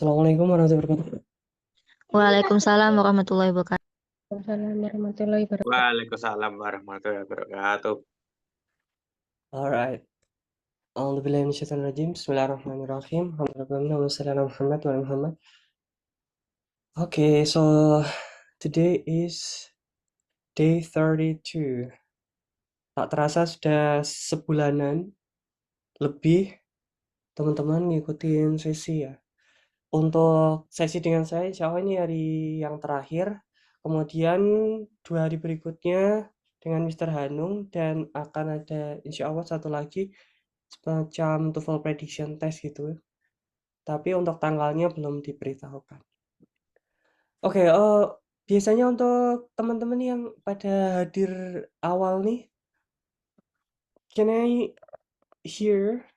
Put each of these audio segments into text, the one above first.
Assalamualaikum warahmatullahi wabarakatuh. Waalaikumsalam warahmatullahi wabarakatuh. Waalaikumsalam warahmatullahi wabarakatuh. Waalaikumsalam warahmatullahi wabarakatuh. Alright. A'udzubillahi minasyaitonir rajim. Bismillahirrahmanirrahim. Alhamdulillah Muhammad wa ala Muhammad. Okay, so today is day 32. Tak terasa sudah sebulanan lebih teman-teman ngikutin sesi ya. Untuk sesi dengan saya, insya Allah ini hari yang terakhir. Kemudian 2 hari berikutnya dengan Mr. Hanung dan akan ada insya Allah satu lagi semacam TOEFL prediction test gitu. Tapi untuk tanggalnya belum diberitahukan. Oke, biasanya untuk teman-teman yang pada hadir awal nih, can I hear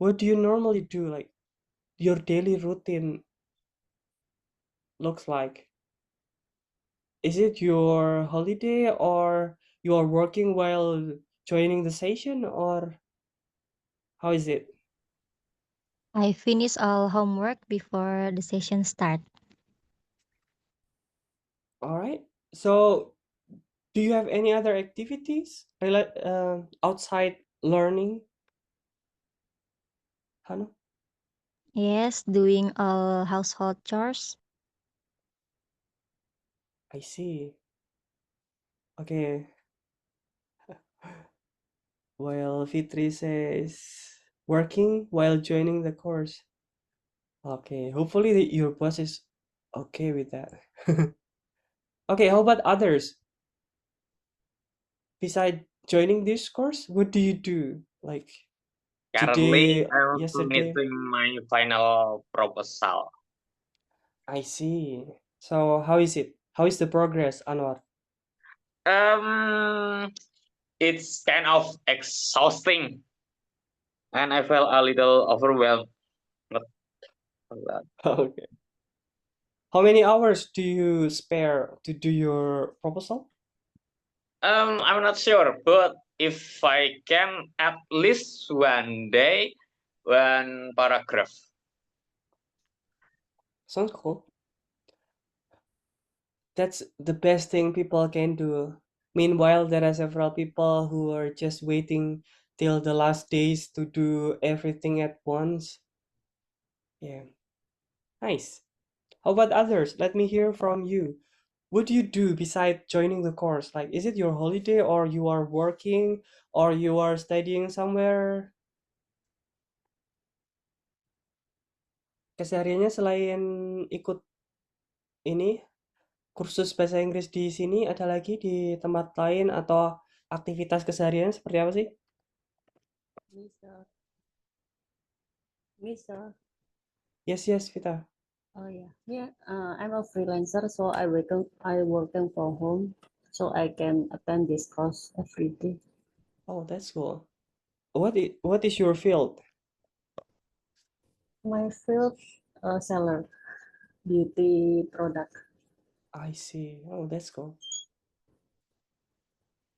what do you normally do, like your daily routine looks like? Is it your holiday or you are working while joining the session, or how is it? I finish all homework before the session start. All right. So, do you have any other activities outside learning, Hannah? Yes, doing all household chores. I see. Okay. While Fitri says working while joining the course. Okay. Hopefully your boss is okay with that. Okay. How about others? Besides joining this course, what do you do? Like Currently, today, I'm yesterday? finishing my final proposal. I see. So how is it? How is the progress, Anwar? Um, it's kind of exhausting, and I felt a little overwhelmed. Okay. How many hours do you spare to do your proposal? I'm not sure, but if I can, at least one day, one paragraph. Sounds cool. That's the best thing people can do. Meanwhile, there are several people who are just waiting till the last days to do everything at once. Yeah, nice. How about others? Let me hear from you. What do you do besides joining the course? Like, is it your holiday or you are working or you are studying somewhere? Kesehariannya selain ikut ini kursus bahasa Inggris di sini, ada lagi di tempat lain atau aktivitas keseharian seperti apa sih? Bisa. Yes, Vita. Oh yeah. Yeah. I'm a freelancer, so I working from home, so I can attend this course every day. Oh, that's cool. What is your field? My field, seller, beauty product. I see. Oh, that's cool.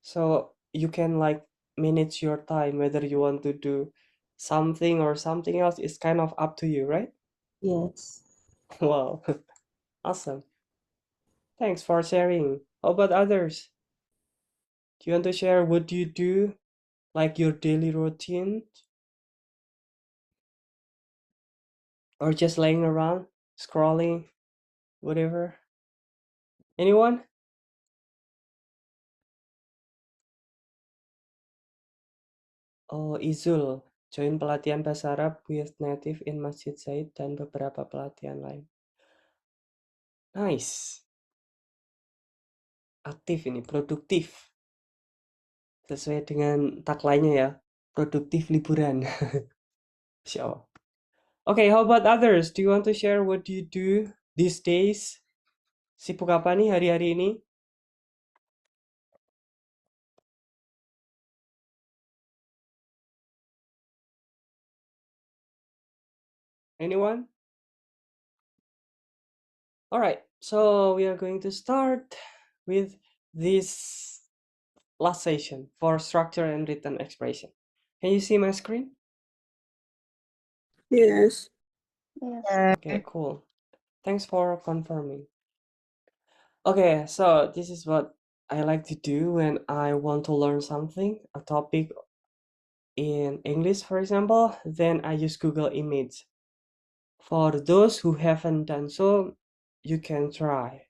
So you can like manage your time whether you want to do something or something else is kind of up to you, right? Yes. Wow, awesome. Thanks for sharing. How about others? Do you want to share what do you do, like your daily routine, or just laying around, scrolling, whatever? Anyone? Oh, Izul, join pelatihan bahasa Arab with native in Masjid Zaid dan beberapa pelatihan lain. Nice. Aktif ini, produktif. Sesuai dengan tagline-nya ya, produktif liburan. Insya Allah. Okay, how about others? Do you want to share what do you do these days? Sibuk apa nih hari-hari ini? Anyone? All right, so we are going to start with this last session for structure and written expression. Can you see my screen? Yes. Yes. Okay, cool. Thanks for confirming. Okay, so this is what I like to do when I want to learn something, a topic in English, for example, then I use Google Image. For those who haven't done so, you can try.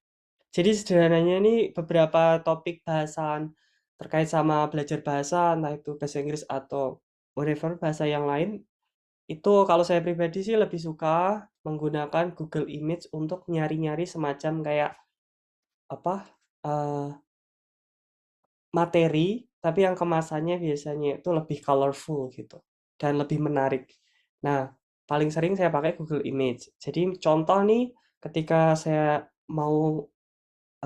Jadi sederhananya ini beberapa topik bahasan terkait sama belajar bahasa, entah itu bahasa Inggris atau whatever bahasa yang lain, itu kalau saya pribadi sih lebih suka menggunakan Google Image untuk nyari-nyari semacam kayak apa eh, materi, tapi yang kemasannya biasanya itu lebih colorful gitu dan lebih menarik. Nah, paling sering saya pakai Google Image. Jadi contoh nih, ketika saya mau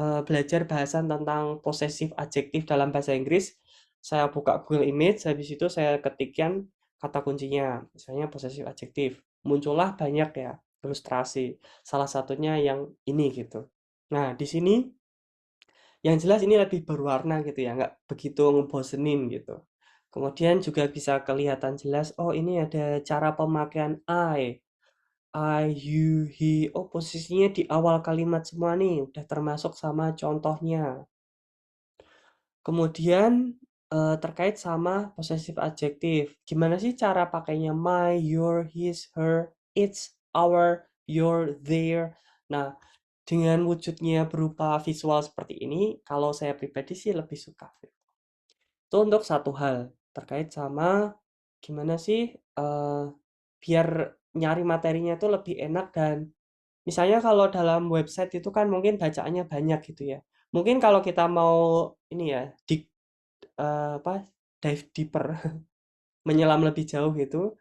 belajar bahasan tentang possessive adjektif dalam bahasa Inggris, saya buka Google Image, habis itu saya ketikkan kata kuncinya, misalnya possessive adjektif. Muncullah banyak ya ilustrasi. Salah satunya yang ini gitu. Nah, di sini yang jelas ini lebih berwarna gitu ya, nggak begitu ngebosenin gitu. Kemudian juga bisa kelihatan jelas, oh ini ada cara pemakaian I, you, he. Oh posisinya di awal kalimat semua nih, udah termasuk sama contohnya. Kemudian terkait sama possessive adjektif, gimana sih cara pakainya my, your, his, her, its, our, your, their. Nah, dengan wujudnya berupa visual seperti ini, kalau saya pribadi sih lebih suka. Itu untuk satu hal terkait sama gimana sih biar nyari materinya itu lebih enak dan misalnya kalau dalam website itu kan mungkin bacaannya banyak gitu ya. Mungkin kalau kita mau ini ya dive deeper menyelam lebih jauh gitu,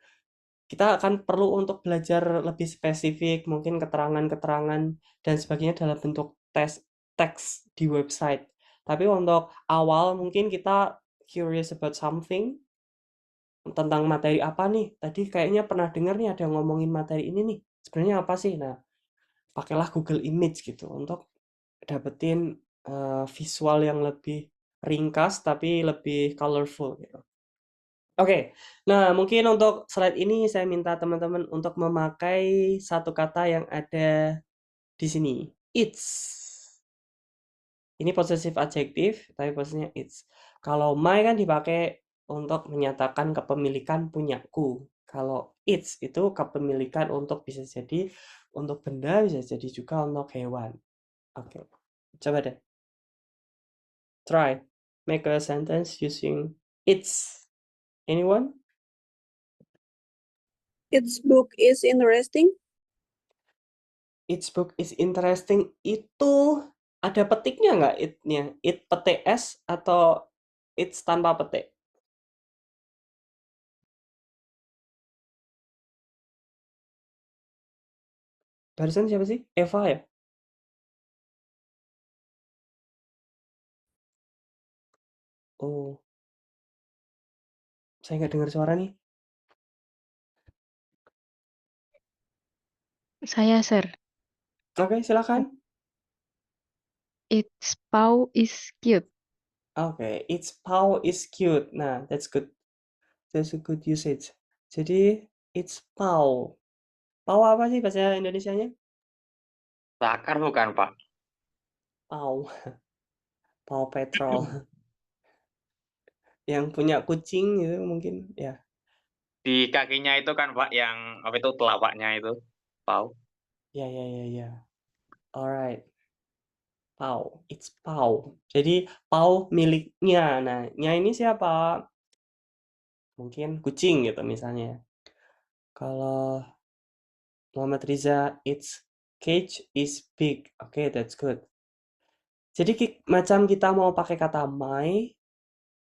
kita akan perlu untuk belajar lebih spesifik, mungkin keterangan-keterangan dan sebagainya dalam bentuk teks di website. Tapi untuk awal mungkin kita curious about something tentang materi apa nih. Tadi kayaknya pernah dengar nih ada ngomongin materi ini nih. Sebenarnya apa sih? Nah, pakailah Google Image gitu untuk dapetin visual yang lebih ringkas tapi lebih colorful gitu. Oke, nah mungkin untuk slide ini saya minta teman-teman untuk memakai satu kata yang ada di sini. It's. Ini possessive adjektif, tapi posisinya it's. Kalau my kan dipakai untuk menyatakan kepemilikan punyaku. Kalau it's itu kepemilikan untuk bisa jadi untuk benda, bisa jadi juga untuk hewan. Oke, coba deh. Try. Make a sentence using it's. Anyone? Its book is interesting. Its book is interesting itu ada petiknya nggak it-nya? It petik S atau it's tanpa petik? Barusan siapa sih? Eva ya? Oh, saya nggak dengar suara nih. Saya, Sir. Oke, silakan. Its paw is cute. Oke, its paw is cute. Nah, that's good. That's a good usage. Jadi, its paw. Paw apa sih bahasa Indonesianya? Sakar bukan, Pak? Paw. Paw Patrol. Yang punya kucing gitu mungkin ya. Di kakinya itu kan, Pak, yang apa itu telapaknya itu, paw. Ya, ya, ya, ya. Alright. Paw. It's paw. Jadi, paw miliknya. Nah, nya ini siapa? Mungkin kucing gitu misalnya. Kalau Muhammad Riza, its cage is big. Oke, that's good. Jadi macam kita mau pakai kata my,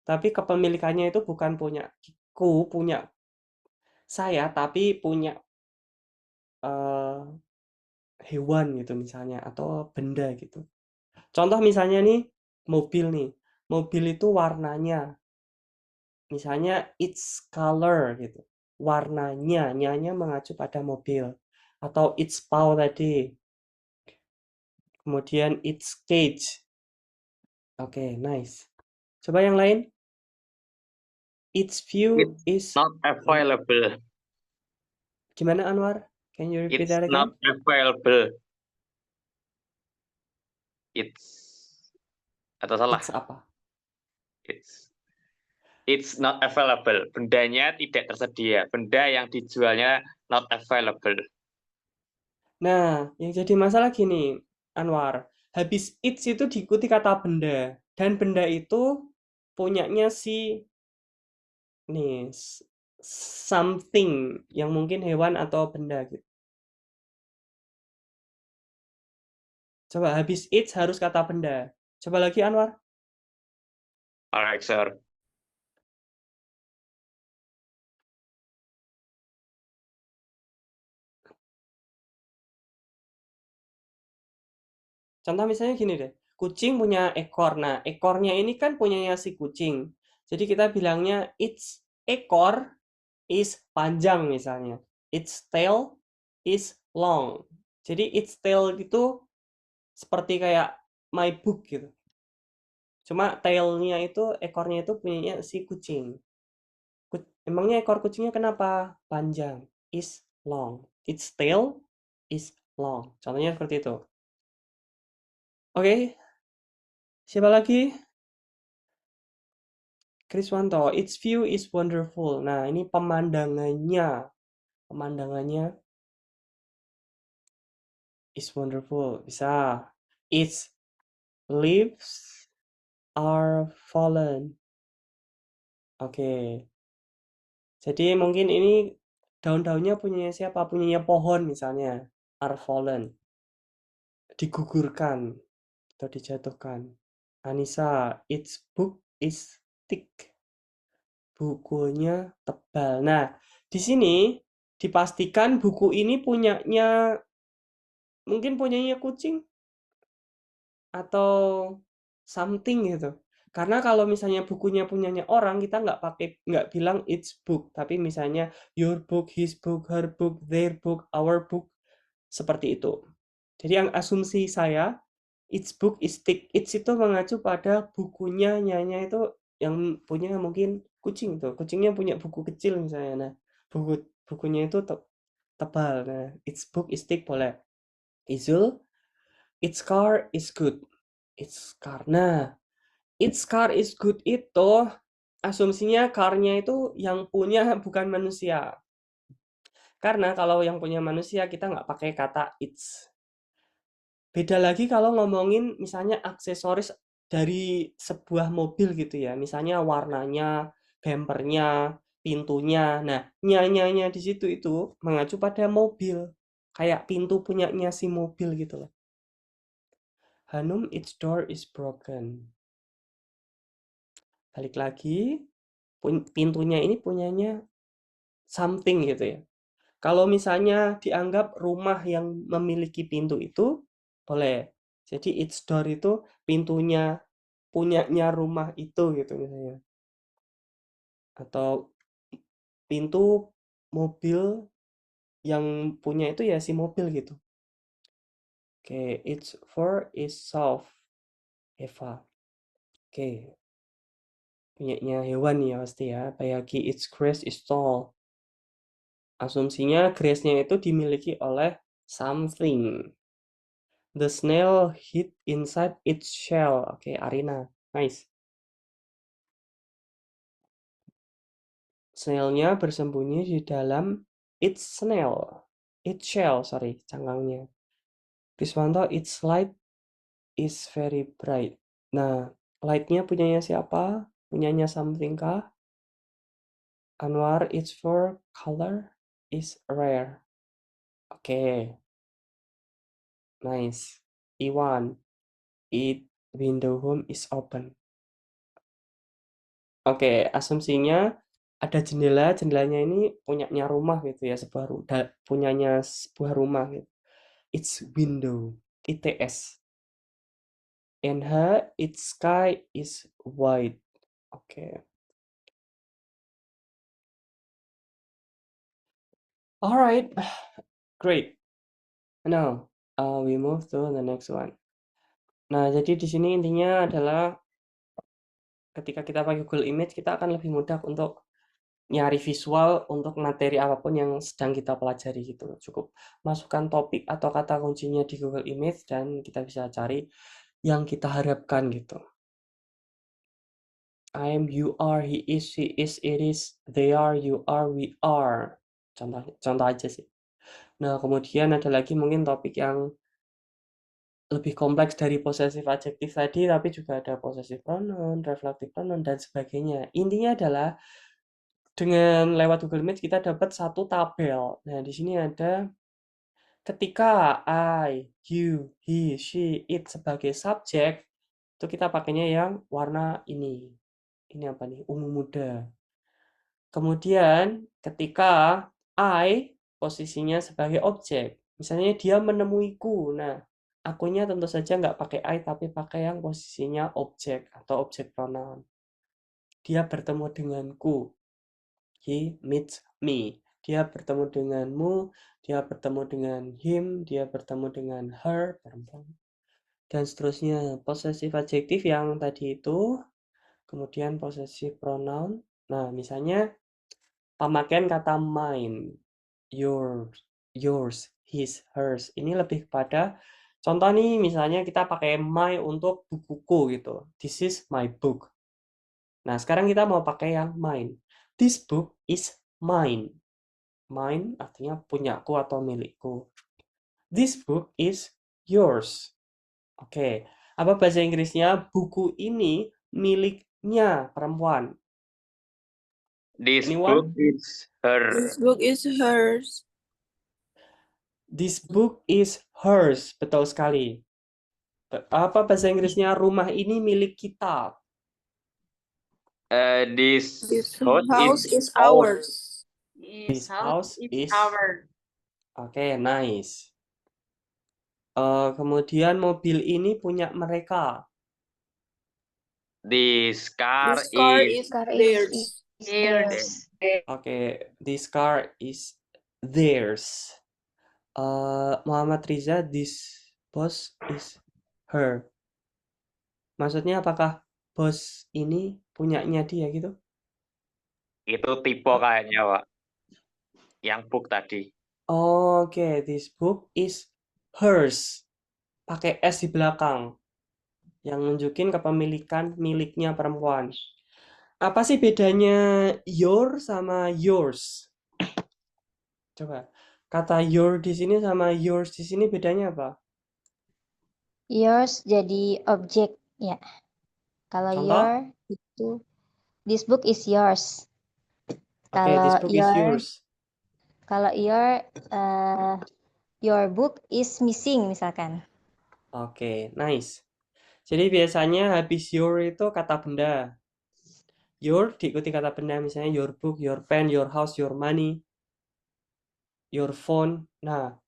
tapi kepemilikannya itu bukan punya ku, punya saya, tapi punya hewan gitu misalnya, atau benda gitu. Contoh misalnya nih, mobil nih. Mobil itu warnanya. Misalnya its color gitu. Warnanya, nyanya mengacu pada mobil. Atau its paw tadi. Kemudian its cage. Oke, nice. Coba yang lain. Its view It's is not available. gimana Anwar? Can you repeat It's that not again? available. Atau salah? It's apa? It's not available. Bendanya tidak tersedia. Benda yang dijualnya not available. Nah, yang jadi masalah gini, Anwar. Habis it's itu diikuti kata benda. Dan benda itu punyanya si nih something yang mungkin hewan atau benda gitu. Coba habis it's harus kata benda. Coba lagi Anwar. Alright, sir. Contoh misalnya gini deh. Kucing punya ekor. Nah, ekornya ini kan punyanya si kucing. Jadi kita bilangnya its ekor is panjang misalnya. Its tail is long. Jadi its tail itu seperti kayak my book gitu. Cuma tailnya itu, ekornya itu punyanya si kucing. Emangnya ekor kucingnya kenapa? Panjang. Is long. Its tail is long. Contohnya seperti itu. Oke. Siapa lagi? Kriswanto. Its view is wonderful. Nah, ini pemandangannya. Pemandangannya is wonderful. Bisa. Its leaves are fallen. Oke. Jadi mungkin ini daun-daunnya punyanya siapa? Punyanya pohon misalnya. Are fallen. Digugurkan atau dijatuhkan. Anissa, its book is thick. Bukunya tebal. Nah, di sini dipastikan buku ini mungkin punyanya kucing atau something gitu. Karena kalau misalnya bukunya punyanya orang, kita nggak bilang its book, tapi misalnya your book, his book, her book, their book, our book, seperti itu. Jadi yang asumsi saya, its book is thick. Its itu mengacu pada bukunya nyanya itu yang punya mungkin kucing tuh. Kucingnya punya buku kecil misalnya. Nah, bukunya itu tebal. Nah, its book is thick boleh. Izul, its car is good. Its car. Nah, its car is good itu asumsinya car-nya itu yang punya bukan manusia. Karena kalau yang punya manusia kita nggak pakai kata its. Beda lagi kalau ngomongin misalnya aksesoris dari sebuah mobil gitu ya. Misalnya warnanya, bempernya, pintunya. Nah, nyanyanya di situ itu mengacu pada mobil. Kayak pintu punyanya si mobil gitu loh. Hanum, its door is broken. Balik lagi, pintunya ini punyanya something gitu ya. Kalau misalnya dianggap rumah yang memiliki pintu itu, boleh. Jadi its door itu pintunya punyanya rumah itu gitu misalnya. Atau pintu mobil yang punya itu ya si mobil gitu. Oke, its fur is soft. Eva. Oke. Punyanya hewan ya pasti ya. Bayaki its grass is tall. Asumsinya grass-nya itu dimiliki oleh something. The snail hid inside its shell. Oke, Arina. Nice. Snailnya bersembunyi di dalam its snail. Its shell, sorry, cangkangnya. Kriswanto, its light is very bright. Nah, light-nya punyanya siapa? Punyanya something kah? Anwar, its fur color is rare. Oke. Nice. Iwan, it window home is open. Oke, asumsinya ada jendela, jendelanya ini punyanya rumah gitu ya, punyanya sebuah rumah gitu. It's window, ITS. NH, its sky is white. Oke. Alright, great. Now, we move to the next one. Nah, jadi di sini intinya adalah ketika kita pakai Google Image, kita akan lebih mudah untuk nyari visual untuk materi apapun yang sedang kita pelajari gitu. Cukup masukkan topik atau kata kuncinya di Google Image dan kita bisa cari yang kita harapkan gitu. I am, you are, he is, she is, it is, they are, you are, we are. Contoh aja sih. Nah, kemudian ada lagi mungkin topik yang lebih kompleks dari possessive adjective tadi, tapi juga ada possessive pronoun, reflective pronoun, dan sebagainya. Intinya adalah dengan lewat Google Image kita dapat satu tabel. Nah, di sini ada ketika I, you, he, she, it sebagai subjek, itu kita pakainya yang warna ini. Ini apa nih? Ungu muda. Kemudian ketika I posisinya sebagai objek. Misalnya dia menemuiku. Nah, akunya tentu saja nggak pakai I, tapi pakai yang posisinya objek atau objek pronoun. Dia bertemu denganku. He meets me. Dia bertemu denganmu, dia bertemu dengan him, dia bertemu dengan her, perempuan. Dan seterusnya. Possessive adjective yang tadi itu, kemudian possessive pronoun. Nah, misalnya pemakaian kata mine, yours, his, hers. Ini lebih kepada contoh nih, misalnya kita pakai my untuk bukuku gitu. This is my book. Nah, sekarang kita mau pakai yang mine. This book is mine. Mine artinya punyaku atau milikku. This book is yours. Oke. Apa bahasa Inggrisnya? Buku ini miliknya perempuan. This Anyone? book is her. This book is hers. This book is hers. Betul sekali. Apa bahasa Inggrisnya? Rumah ini milik kita. This This house house is is ours. This house is Oke, nice. Kemudian mobil ini punya mereka. This car This car is is Car theirs. is theirs. Oke, this car is theirs. Muhammad Riza, this boss is her. Maksudnya apakah bos ini punyanya dia gitu? itu tipe kayaknya, Pak. Yang book tadi. Oke, this book is hers. Pakai S di belakang. Yang nunjukin kepemilikan miliknya perempuan. Apa sih bedanya your sama yours? Coba. Kata your di sini sama yours di sini bedanya apa? Yours jadi objek ya. Kalau Contoh? your itu this book is yours. Oke, this Kalau book is yours. Kalau your book is missing misalkan. Oke, nice. Jadi biasanya habis your itu kata benda. Your diikuti kata benda, misalnya your book, your pen, your house, your money, your phone. Nah,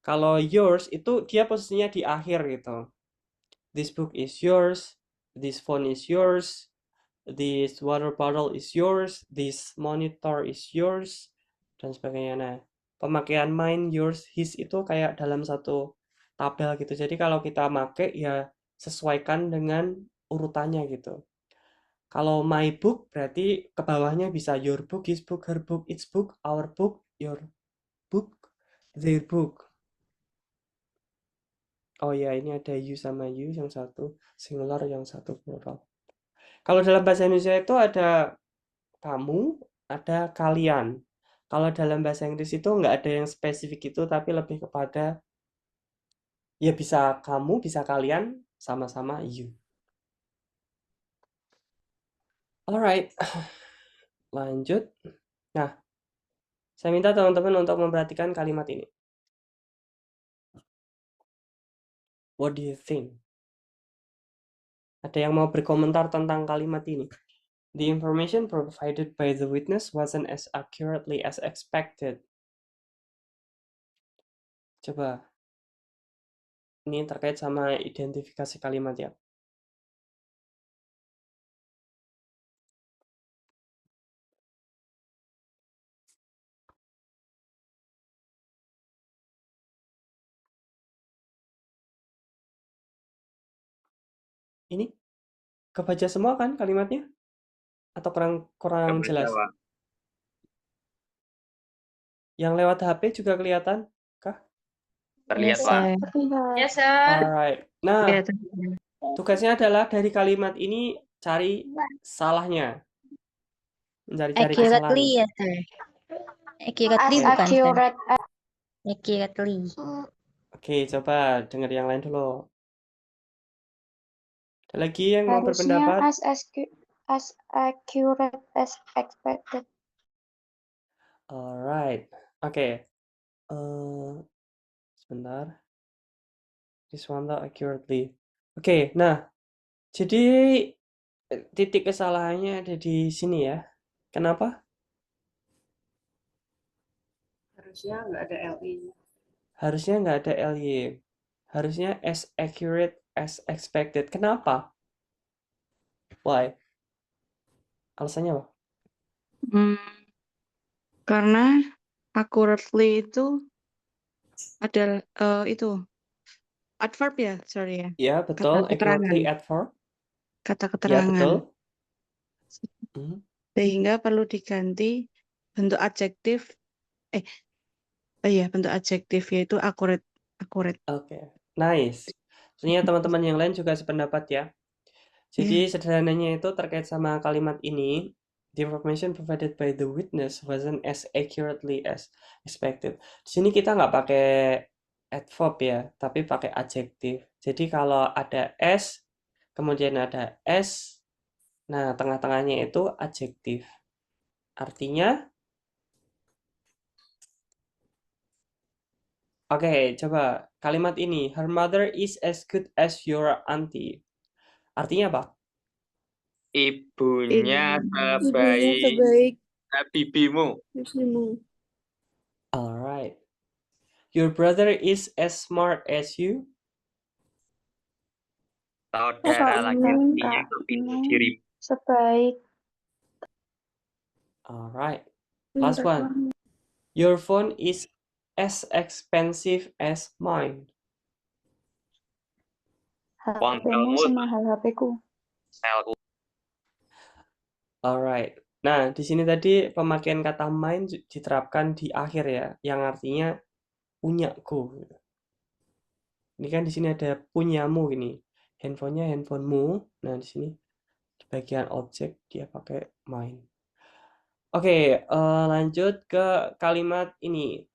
kalau yours itu dia posisinya di akhir gitu. This book is yours, this phone is yours, this water bottle is yours, this monitor is yours, dan sebagainya. Nah, pemakaian mine, yours, his itu kayak dalam satu tabel gitu. Jadi kalau kita make ya sesuaikan dengan urutannya gitu. Kalau my book berarti ke bawahnya bisa your book, his book, her book, its book, our book, your book, their book. Oh ya, ini ada you sama you, yang satu singular, yang satu plural. Kalau dalam bahasa Indonesia itu ada kamu, ada kalian. Kalau dalam bahasa Inggris itu nggak ada yang spesifik itu, tapi lebih kepada ya bisa kamu, bisa kalian, sama-sama you. Alright, lanjut. Nah, saya minta teman-teman untuk memperhatikan kalimat ini. What do you think? Ada yang mau berkomentar tentang kalimat ini? The information provided by the witness wasn't as accurately as expected. Coba. Ini terkait sama identifikasi kalimat ya. Ini kebaca semua kan kalimatnya? Atau kurang Kebaca, jelas? Pak. Yang lewat HP juga kelihatan kah? Terlihat, Yes, Pak. sir. Yes, sir. Alright. Nah, Ya, terlihat. tugasnya adalah dari kalimat ini cari salahnya. Mencari-cari kesalahan. Accurately, ya, sir. Accurately Oke. bukan, sir? Accurate. Accurately. Oke, coba dengar yang lain dulu. Ada lagi yang mau Harusnya berpendapat? as accurate as expected. Alright. Oke. Sebentar. This one though accurately. Oke, nah, jadi titik kesalahannya ada di sini ya. Kenapa? Harusnya nggak ada LI. Harusnya nggak ada ly. Harusnya as accurate as expected. Kenapa? Why? Alasannya apa? Karena accurately itu adalah itu adverb ya, sorry ya. Ya, Kata betul. Accurately keterangan. adverb. Kata Ya, keterangan. betul. Hmm. Sehingga perlu diganti bentuk adjektif. Bentuk adjektif yaitu accurate. Oke, nice. Maksudnya teman-teman yang lain juga sependapat ya. Jadi sederhananya itu terkait sama kalimat ini, the information provided by the witness wasn't as accurately as expected. Di sini kita nggak pakai adverb ya, tapi pakai adjektif. Jadi kalau ada as, kemudian ada s, nah tengah-tengahnya itu adjektif. Artinya, oke, coba kalimat ini, her mother is as good as your auntie. Artinya apa? Ibunya Ibunya sebaik sebaik bibimu. ibumu. Alright. Your brother is as smart as you. Saudara laki-lakinya lebih dirimu. Sebaik. Alright. Last one. Your phone is as expensive as mine. HP-mu semahal HP-ku. Selku. Alright. Nah, di sini tadi pemakaian kata mine diterapkan di akhir ya, yang artinya punyaku. Ini kan di sini ada punyamu gini. Handphonenya handphonemu. Nah, di sini di bagian objek dia pakai mine. Oke, lanjut ke kalimat ini.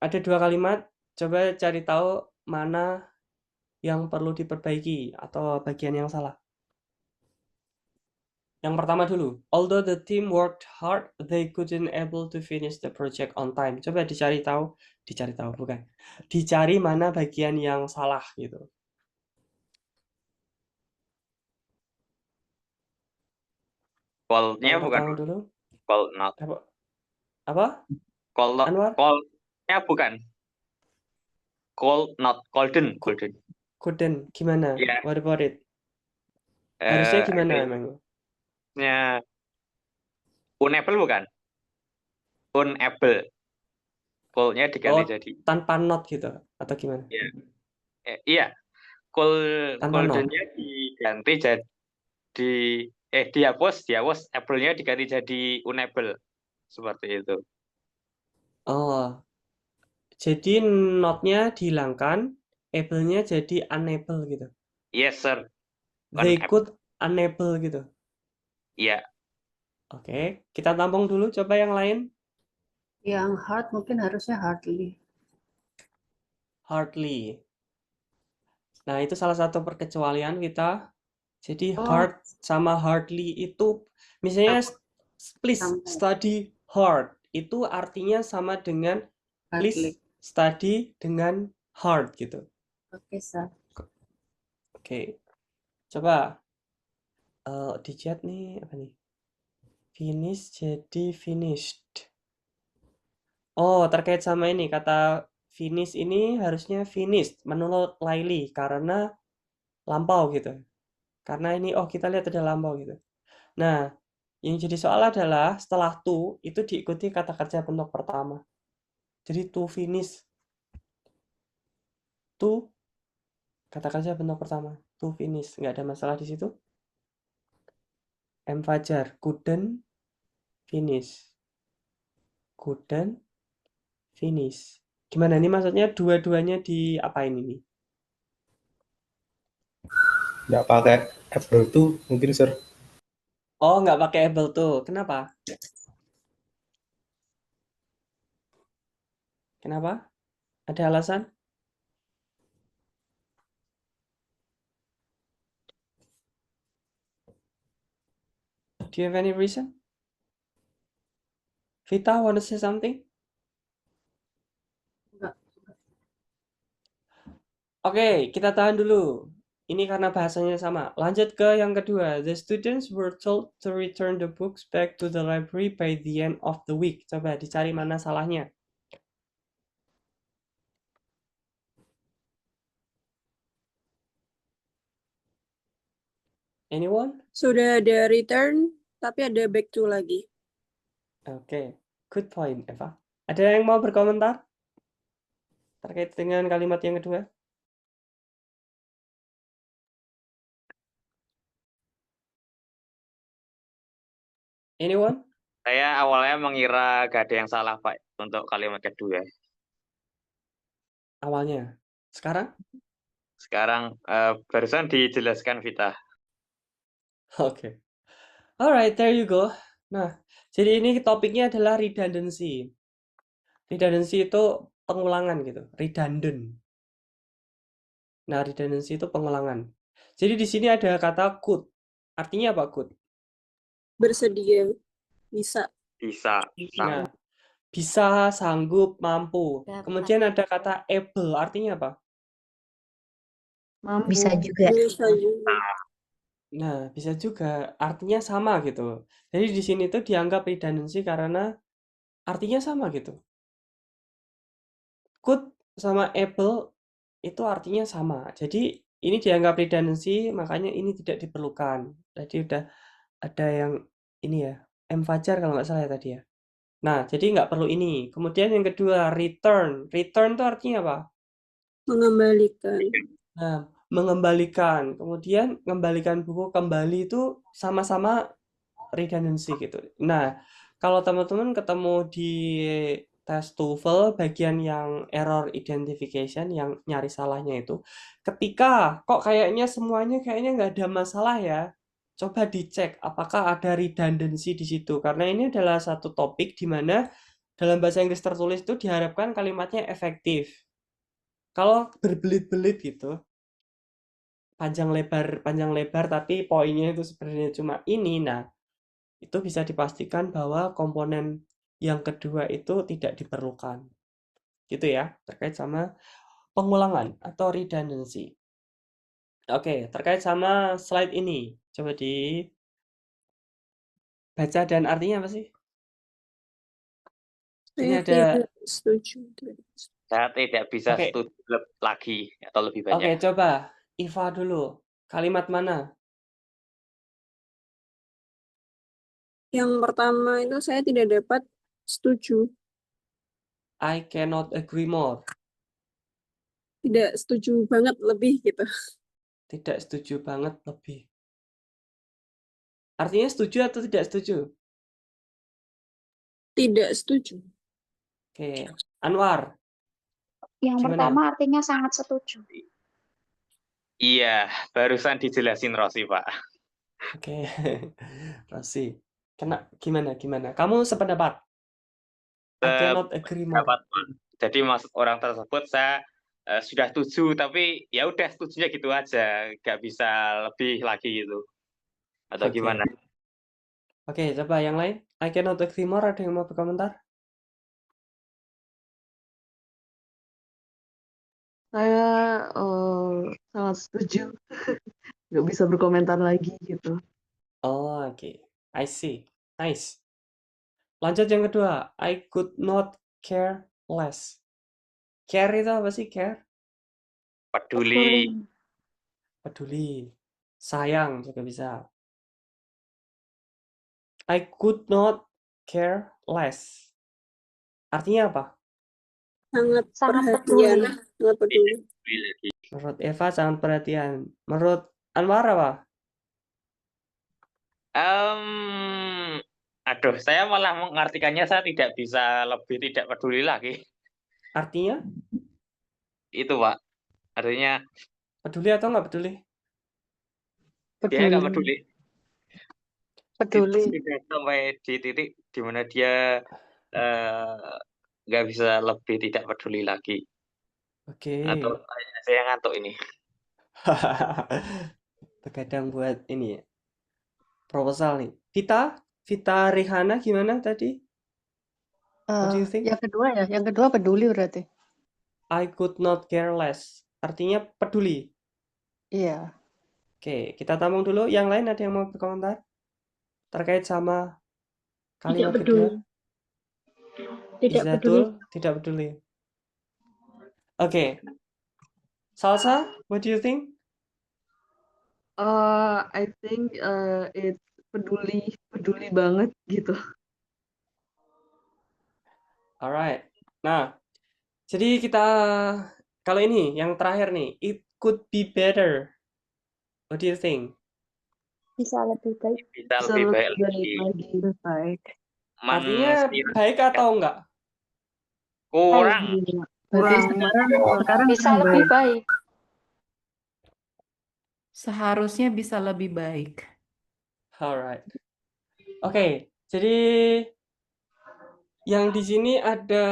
Ada dua kalimat, coba cari tahu mana yang perlu diperbaiki atau bagian yang salah. Yang pertama dulu, although the team worked hard, they couldn't able to finish the project on time. Coba dicari tahu bukan. Dicari mana bagian yang salah gitu. Call-nya Yang bukan pertama dulu, call not. apa? Anwar? Call-nya bukan. Call not golden. Couldn't, gimana? Yeah. What about it? Harusnya gimana emang? Ya, unable bukan? Unable. Call-nya diganti jadi. Tanpa not gitu atau gimana? Iya. Golden-nya diganti jadi dihapus, able-nya diganti jadi unable. Seperti itu. Oh. Jadi not-nya dihilangkan, able-nya jadi unable gitu. Yes, sir. They could unable gitu. Iya. Oke, kita tampung dulu coba yang lain. Yang hard mungkin harusnya hardly. Hardly. Nah, itu salah satu perkecualian kita. Jadi hard sama hardly itu misalnya please study hard itu artinya sama dengan please study dengan hard gitu. Oke, sir. Oke. Coba di chat nih apa nih? Finish jadi finished. Oh, terkait sama ini kata finish ini harusnya finished menurut Laili karena lampau gitu. Karena ini kita lihat ada lampau gitu. Nah, yang jadi soal adalah setelah to itu diikuti kata kerja bentuk pertama. Jadi to finish. To kata kerja bentuk pertama. To finish. Nggak ada masalah di situ. M Fajar, couldn't finish. Couldn't Finish. Gimana ini maksudnya dua-duanya diapain ini? Nggak pakai able to mungkin sir. Oh, nggak pakai able to. Kenapa? Kenapa? Ada alasan? Do you have any reason? Vita, want to say something? Enggak. Oke, kita tahan dulu. Ini karena bahasanya sama. Lanjut ke yang kedua. The students were told to return the books back to the library by the end of the week. Coba dicari mana salahnya. Anyone? Sudah ada return, tapi ada back to lagi. Oke, good point, Eva. Ada yang mau berkomentar terkait dengan kalimat yang kedua? Anyone? Saya awalnya mengira gak ada yang salah, Pak, untuk kalimat kedua. Awalnya. Sekarang? Sekarang barusan dijelaskan Vita. Oke. Alright, there you go. Nah, jadi ini topiknya adalah redundancy. Redundancy itu pengulangan gitu, redundant. Nah, redundancy itu pengulangan. Jadi di sini ada kata could. Artinya apa could? Bersedia, bisa. Bisa. Nah, bisa, sanggup, mampu. Dapat. Kemudian ada kata able. Artinya apa? Mampu. Bisa juga. Bisa juga. Nah, bisa juga. Artinya sama gitu. Jadi di sini tuh dianggap redundancy karena artinya sama gitu. Could sama able itu artinya sama. Jadi ini dianggap redundancy, makanya ini tidak diperlukan. Tadi udah ada yang ini ya, M Fajar kalau nggak salah ya tadi ya. Nah, jadi nggak perlu ini. Kemudian yang kedua, return. Return itu artinya apa? Mengembalikan. Nah, mengembalikan. Kemudian mengembalikan buku kembali itu sama-sama redundancy gitu. Nah, kalau teman-teman ketemu di tes TOEFL bagian yang error identification yang nyari salahnya itu, ketika kok kayaknya semuanya kayaknya nggak ada masalah ya, coba dicek apakah ada redundancy di situ. Karena ini adalah satu topik di mana dalam bahasa Inggris tertulis itu diharapkan kalimatnya efektif. Kalau berbelit-belit gitu, panjang lebar tapi poinnya itu sebenarnya cuma ini. Nah, itu bisa dipastikan bahwa komponen yang kedua itu tidak diperlukan. Gitu ya, terkait sama pengulangan atau redundancy. Oke, terkait sama slide ini. Coba dibaca dan artinya apa sih? Ini Saya ada tidak setuju. Saya tidak bisa Oke. setuju lagi atau lebih Oke, banyak. coba Iva dulu. Kalimat mana? Yang pertama itu saya tidak dapat setuju. I cannot agree more. Tidak setuju banget lebih gitu. Tidak setuju banget lebih. Artinya setuju atau tidak setuju? Tidak setuju. Oke, Anwar. Yang Gimana? pertama artinya sangat setuju. Iya, barusan dijelasin Rosi, Pak. Oke, Rosi. Gimana? Kamu sependapat? I cannot agree more. Dapat, Pak. Jadi maksud orang tersebut saya sudah setuju, tapi ya udah setujunya gitu aja, nggak bisa lebih lagi gitu. Atau Oke. gimana? Oke, coba yang lain. I cannot agree more. Ada yang mau berkomentar? Saya sangat setuju. Nggak bisa berkomentar lagi gitu. Oh, oke. I see. Nice. Lanjut yang kedua. I could not care less. Care itu apa sih? Care? Peduli. Peduli. Sayang juga bisa. I could not care less. Artinya apa? Sangat Sangat perhatian. peduli. Sangat peduli. Menurut Eva sangat perhatian. Menurut Anwar apa? Aduh, saya malah mengartikannya saya tidak bisa lebih tidak peduli lagi. Artinya Itu, Pak. Artinya peduli atau nggak peduli? dia nggak Peduli. peduli. Peduli. Tidak sampai di titik di mana dia nggak bisa lebih tidak peduli lagi. Oke. Atau saya ngantuk ini. Begadang buat ini ya, proposal nih. Vita Rihana gimana tadi? What do you think? Yang kedua peduli berarti. I could not care less. Artinya peduli. Iya. Oke, kita tampung dulu. Yang lain ada yang mau berkomentar terkait sama kalimat kedua? Tidak peduli. Izzatul, tidak peduli. Oke. Salsa, what do you think? I think it's peduli banget gitu. Alright. Nah, jadi kita kalau ini yang terakhir nih, it could be better. What do you think? Bisa lebih baik. Bisa Bisa lebih baik lebih baik lagi. lagi. Baik. Artinya baik atau enggak? Kurang. Berarti sekarang Bisa lebih baik. Seharusnya bisa lebih baik. Alright. Oke, jadi yang di sini ada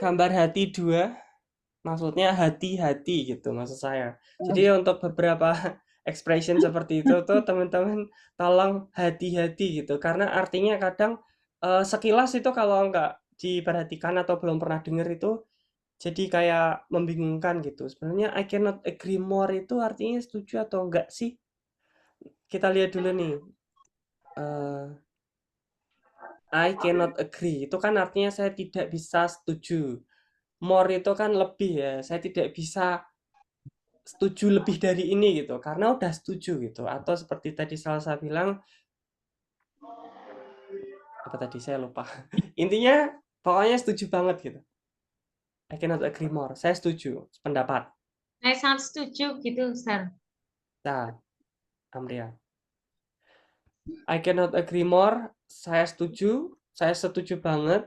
gambar hati 2, maksudnya hati-hati gitu maksud saya. Jadi untuk beberapa expression seperti itu tuh teman-teman tolong hati-hati gitu, karena artinya kadang sekilas itu kalau nggak diperhatikan atau belum pernah dengar itu jadi kayak membingungkan gitu. Sebenarnya I cannot agree more itu artinya setuju atau enggak sih? Kita lihat dulu nih. I cannot agree itu kan artinya saya tidak bisa setuju. More itu kan lebih ya. Saya tidak bisa setuju lebih dari ini gitu karena udah setuju gitu. Atau seperti tadi Salsa bilang, apa tadi saya lupa. Intinya pokoknya setuju banget gitu. I cannot agree more. Saya setuju pendapat. Saya sangat setuju gitu, Sir. Nah, Amria. I cannot agree more. Saya setuju banget.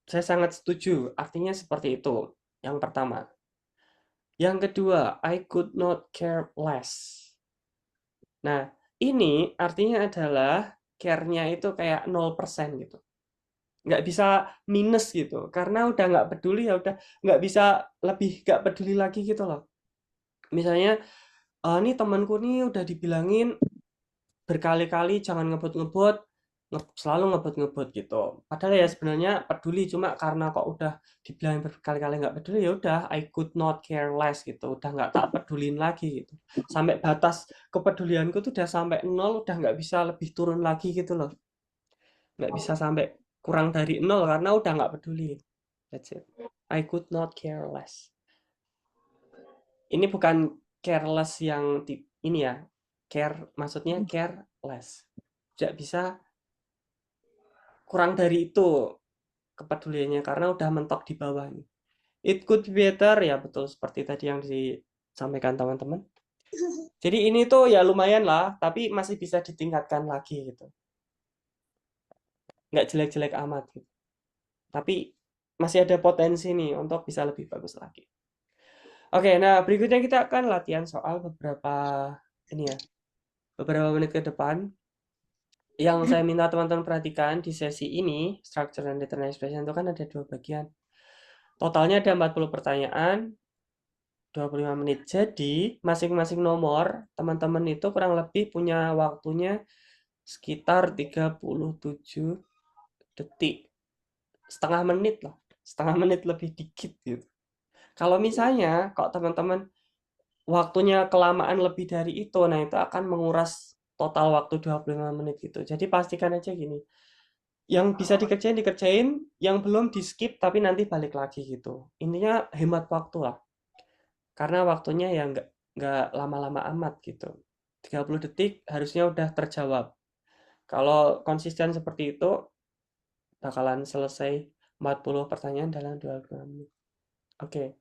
Saya sangat setuju. Artinya seperti itu. Yang pertama. Yang kedua, I could not care less. Nah, ini artinya adalah care-nya itu kayak 0% gitu. Nggak bisa minus gitu. Karena udah nggak peduli ya udah nggak bisa lebih nggak peduli lagi gitu loh. Misalnya, ini temanku nih udah dibilangin berkali-kali jangan ngebut-ngebut, selalu ngebut-ngebut gitu. Padahal ya sebenarnya peduli, cuma karena kok udah dibilang berkali-kali nggak peduli ya udah I could not care less gitu. Udah nggak tak pedulin lagi gitu. Sampai batas kepedulianku tuh udah sampai 0, udah nggak bisa lebih turun lagi gitu loh. Nggak bisa sampai kurang dari 0 karena udah nggak peduli. That's it. I could not care less. Ini bukan careless yang ini ya. Care maksudnya careless. Tidak bisa kurang dari itu kepeduliannya karena udah mentok di bawah nih. It could be better ya, betul seperti tadi yang disampaikan teman-teman. Jadi ini tuh ya lumayan lah, tapi masih bisa ditingkatkan lagi gitu. Nggak jelek-jelek amat gitu. Tapi masih ada potensi nih untuk bisa lebih bagus lagi. Oke, nah berikutnya kita akan latihan soal beberapa menit ke depan. Yang saya minta teman-teman perhatikan di sesi ini, structure and written expression itu kan ada 2 bagian. Totalnya ada 40 pertanyaan, 25 menit. Jadi, masing-masing nomor, teman-teman itu kurang lebih punya waktunya sekitar 37 detik. Setengah menit lah. Setengah menit lebih dikit gitu. Kalau misalnya, kok teman-teman waktunya kelamaan lebih dari itu, nah itu akan menguras total waktu 25 menit gitu. Jadi pastikan aja gini. Yang bisa dikerjain, yang belum di skip tapi nanti balik lagi gitu. Intinya hemat waktu lah. Karena waktunya ya nggak lama-lama amat gitu. 30 detik harusnya udah terjawab. Kalau konsisten seperti itu, bakalan selesai 40 pertanyaan dalam 25 menit. Oke.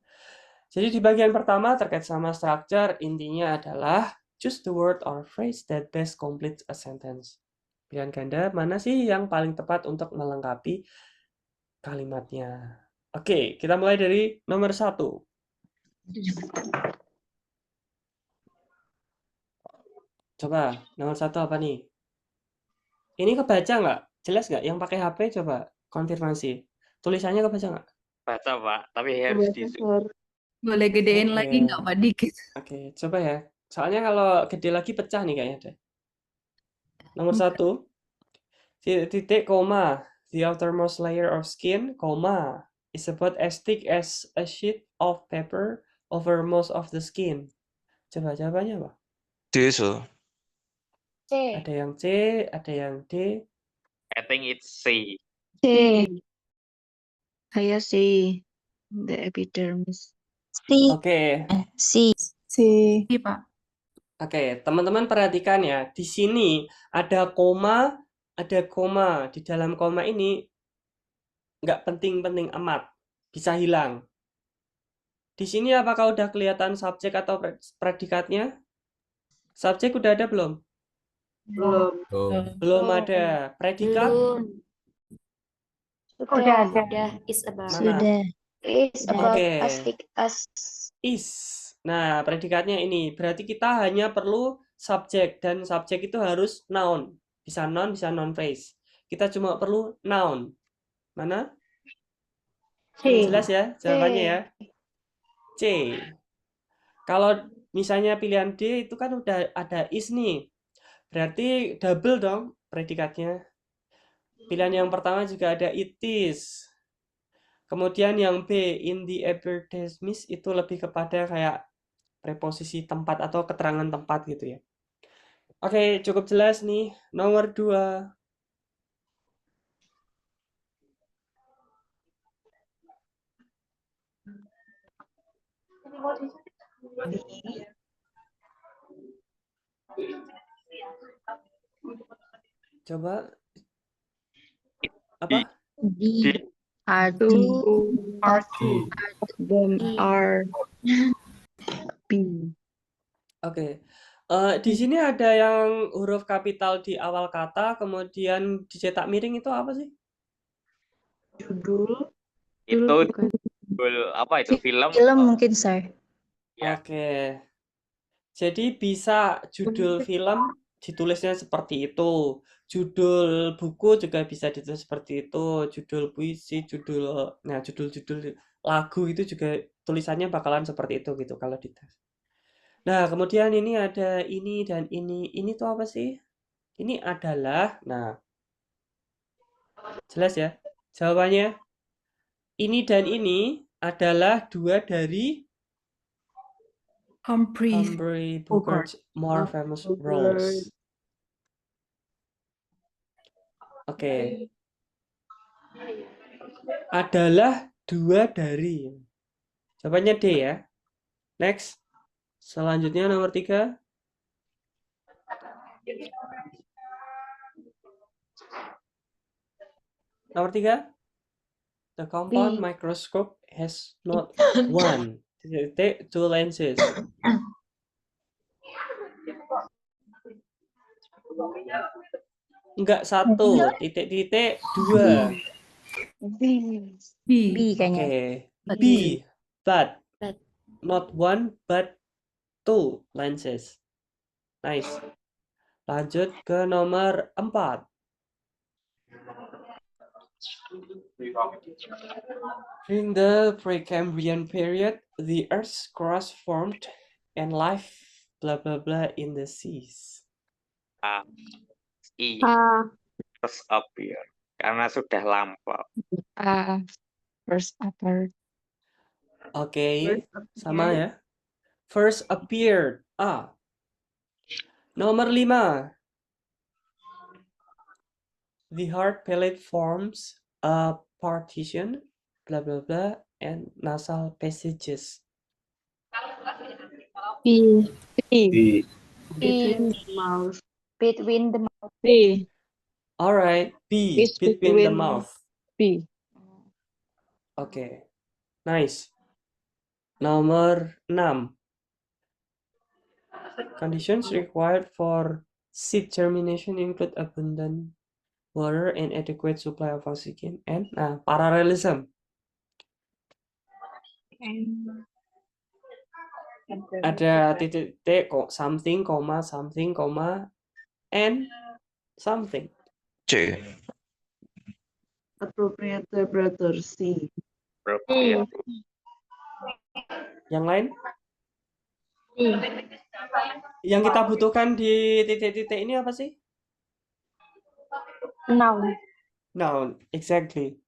Jadi di bagian pertama terkait sama structure, intinya adalah choose the word or phrase that best completes a sentence. Pilihan ganda mana sih yang paling tepat untuk melengkapi kalimatnya. Oke, kita mulai dari nomor 1. Coba, nomor 1 apa nih? Ini kebaca nggak? Jelas nggak? Yang pakai HP coba konfirmasi. Tulisannya kebaca nggak? Baca, Pak, tapi harus di zoom. Boleh gedein Oke. lagi nggak Pak dikit? Oke, coba ya. Soalnya kalau gede lagi pecah nih kayaknya deh. Nomor 1, titik koma. The outermost layer of skin, koma, is about as thick as a sheet of paper over most of the skin. Coba jawabannya apa? D, so. C. Ada yang C, ada yang D. I think it's C. C. Saya C. The epidermis. C. Oke. C. C. Pak. Oke, teman-teman perhatikan ya. Di sini ada koma. Di dalam koma ini nggak penting-penting amat. Bisa hilang. Di sini apakah udah kelihatan subjek atau predikatnya? Subjek udah ada belum? Belum. Belum ada. Predikat? Udah ada. Is about. Mana? Sudah. Is about Oke. as thick as. Is. Nah, predikatnya ini. Berarti kita hanya perlu subjek. Dan subjek itu harus noun. Bisa noun, bisa non-phrase. Kita cuma perlu noun. Mana? C. Jelas ya jawabannya ya? C. Kalau misalnya pilihan D itu kan udah ada is nih. Berarti double dong predikatnya. Pilihan yang pertama juga ada it is. Kemudian yang B, in the epidermis, itu lebih kepada kayak preposisi tempat atau keterangan tempat gitu ya. Oke, cukup jelas nih. Nomor 2. Coba. Apa? D. R. Them are B. Oke. Di sini ada yang huruf kapital di awal kata, kemudian dicetak miring itu apa sih? Judul. Itu bukan. judul apa itu? Film? Film mungkin, sir. Ya. Oke. Jadi bisa judul film ditulisnya seperti itu. Judul buku juga bisa ditulis seperti itu. Judul puisi, judul lagu itu juga tulisannya bakalan seperti itu gitu kalau dites. Nah, kemudian ini ada ini dan ini. Ini tuh apa sih? Ini adalah, nah, jelas ya? Jawabannya, ini dan ini adalah dua dari Humphrey Bogart's more famous roles. Oke. Adalah dua dari. Jawabannya D ya. Next. Selanjutnya nomor 3. Nomor 3. The compound microscope has not one, two lenses. Enggak satu, titik-titik, dua. B kayaknya. Oke. B, but not one, but two lenses. Nice. Lanjut ke nomor 4. During the Precambrian period, the Earth's crust formed and life blah blah blah in the seas. A. I. A. First appear. Karena sudah lampau. First appeared. Oke, sama ya. First appeared. A. Nomor 5. The heart palate forms a partition, blah blah blah, and nasal passages. B. D. Between the mouth. Between the mouth. B. Alright, B, Is between the between- mouth. B. Oke, nice. Nomor 6. Conditions required for seed germination include abundant water and adequate supply of oxygen and parallelism. Ada titik-titik kok something, something, and something. C. Appropriate temperature. C. Appropriate. Yang lain? D. Yang kita butuhkan di titik-titik ini apa sih? Noun. Noun, exactly.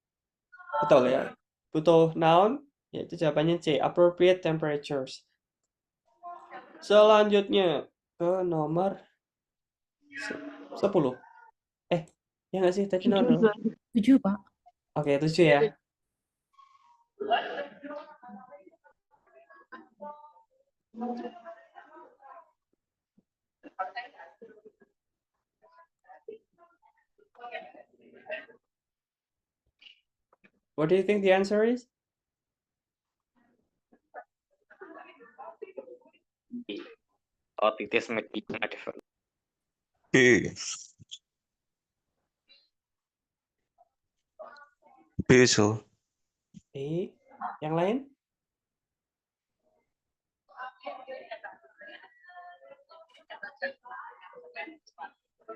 Betul ya. Butuh noun, yaitu jawabannya C, appropriate temperatures. Selanjutnya ke nomor 10. Ya nggak sih tadi nomor? 7, Pak. Oke, 7 ya. What do you think the answer is? Otitis media. B. B, so. B. Yang lain?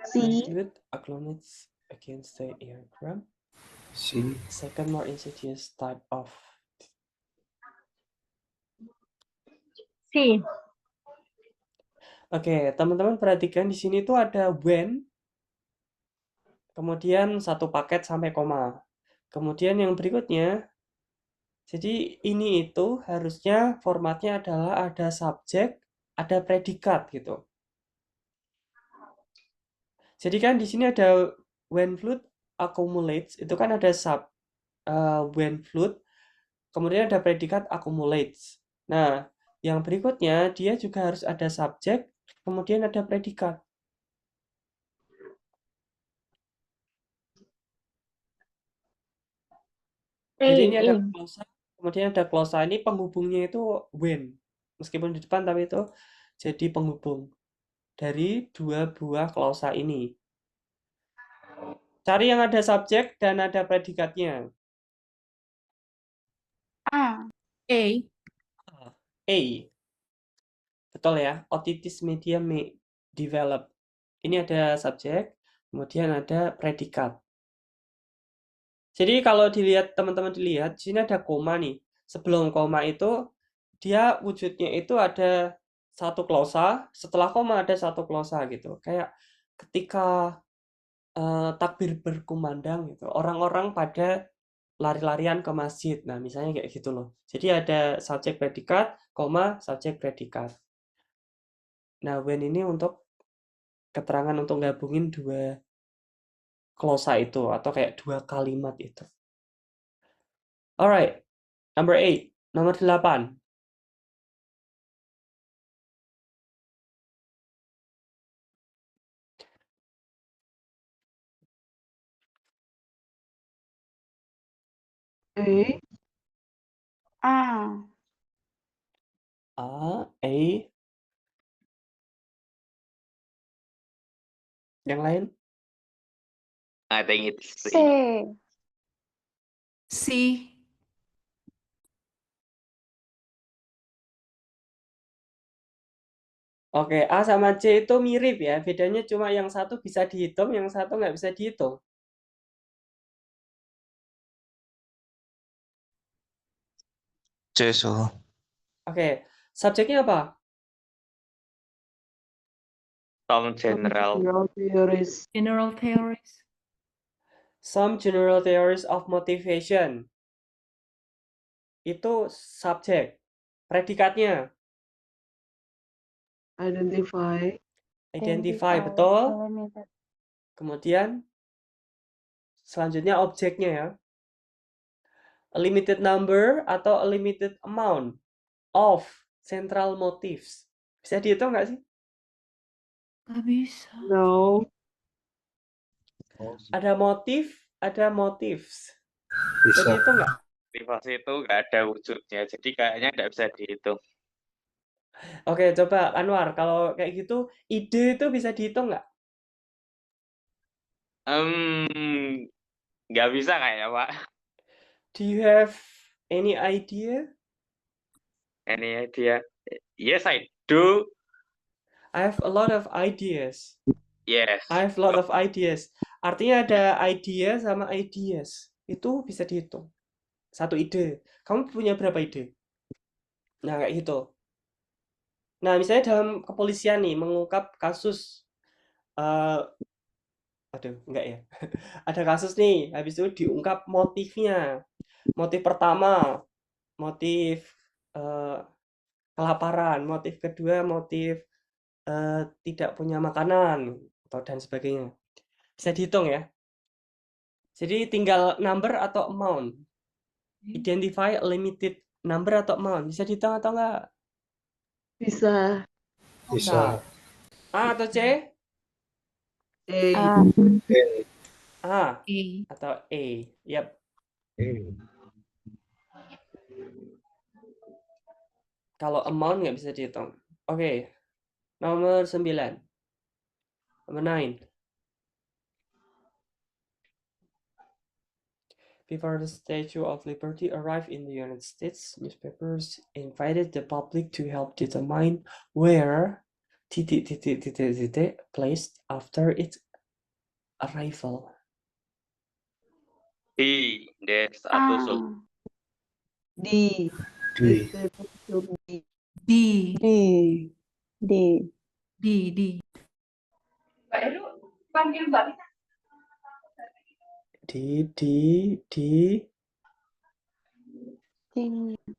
C. Fluid agglomerates against the eardrum. C. Second more insidious type of. C. Oke, teman-teman perhatikan di sini tuh ada when, kemudian satu paket sampai koma. Kemudian yang berikutnya, jadi ini itu harusnya formatnya adalah ada subjek, ada predikat gitu. Jadi kan di sini ada when fluid accumulates, itu kan ada when fluid, kemudian ada predikat accumulates. Nah, yang berikutnya dia juga harus ada subjek, kemudian ada predikat. Jadi ini ada klausa, kemudian ada klausa. Ini penghubungnya itu when. Meskipun di depan, tapi itu jadi penghubung dari dua buah klausa ini. Cari yang ada subjek dan ada predikatnya. A. A. Betul ya, otitis media may develop. Ini ada subjek, kemudian ada predikat. Jadi kalau dilihat, teman-teman dilihat, di sini ada koma nih. Sebelum koma itu, dia wujudnya itu ada satu klausa, setelah koma ada satu klausa gitu. Kayak ketika takbir berkumandang gitu, orang-orang pada lari-larian ke masjid. Nah, misalnya kayak gitu loh. Jadi ada subjek predikat, koma, subjek predikat. Nah, when ini untuk keterangan untuk gabungin dua klausa itu atau kayak dua kalimat itu. Alright, number 8, nomor 8. A. A. A. Yang lain? I think it's C. C. Oke, A sama C itu mirip ya. Bedanya cuma yang satu bisa dihitung, yang satu nggak bisa dihitung. C, so. Oke, subjeknya apa? some general. Theories. General theories. Some general theories of motivation. Itu subjek. Predikatnya, Identify. identify, betul. Kemudian, selanjutnya objeknya ya. A limited number atau a limited amount of central motifs. Bisa dihitung nggak sih? Nggak bisa. No. Ada motif, ada motifs. Bisa Bisa. dihitung nggak? Motivasi itu nggak ada wujudnya, jadi kayaknya nggak bisa dihitung. Oke, coba Anwar, kalau kayak gitu, ide itu bisa dihitung nggak? Nggak bisa kayaknya, Pak. Do you have any idea? Any idea? Yes, I do. I have a lot of ideas. Yes. I have a lot of ideas. Artinya ada idea sama ideas. Itu bisa dihitung. Satu ide. Kamu punya berapa ide? Nah, kayak gitu. Nah, misalnya dalam kepolisian nih, mengungkap kasus, aduh, enggak ya. Ada kasus nih, habis itu diungkap motifnya. Motif pertama, motif kelaparan. Motif kedua, motif tidak punya makanan, atau dan sebagainya. Bisa dihitung ya. Jadi tinggal number atau amount. Identify a limited number atau amount. Bisa dihitung atau enggak? Bisa. Bisa. A atau C? A. A E. atau A. Yap. Kalau amount nggak bisa dihitung. Oke. Nomor 9. Nomor 9. Before the Statue of Liberty arrived in the United States, newspapers invited the public to help determine where placed after its arrival. D. D1 Sul. D. D. D. D. D. D. D. Pak Heru panggil Mbak Rita. D.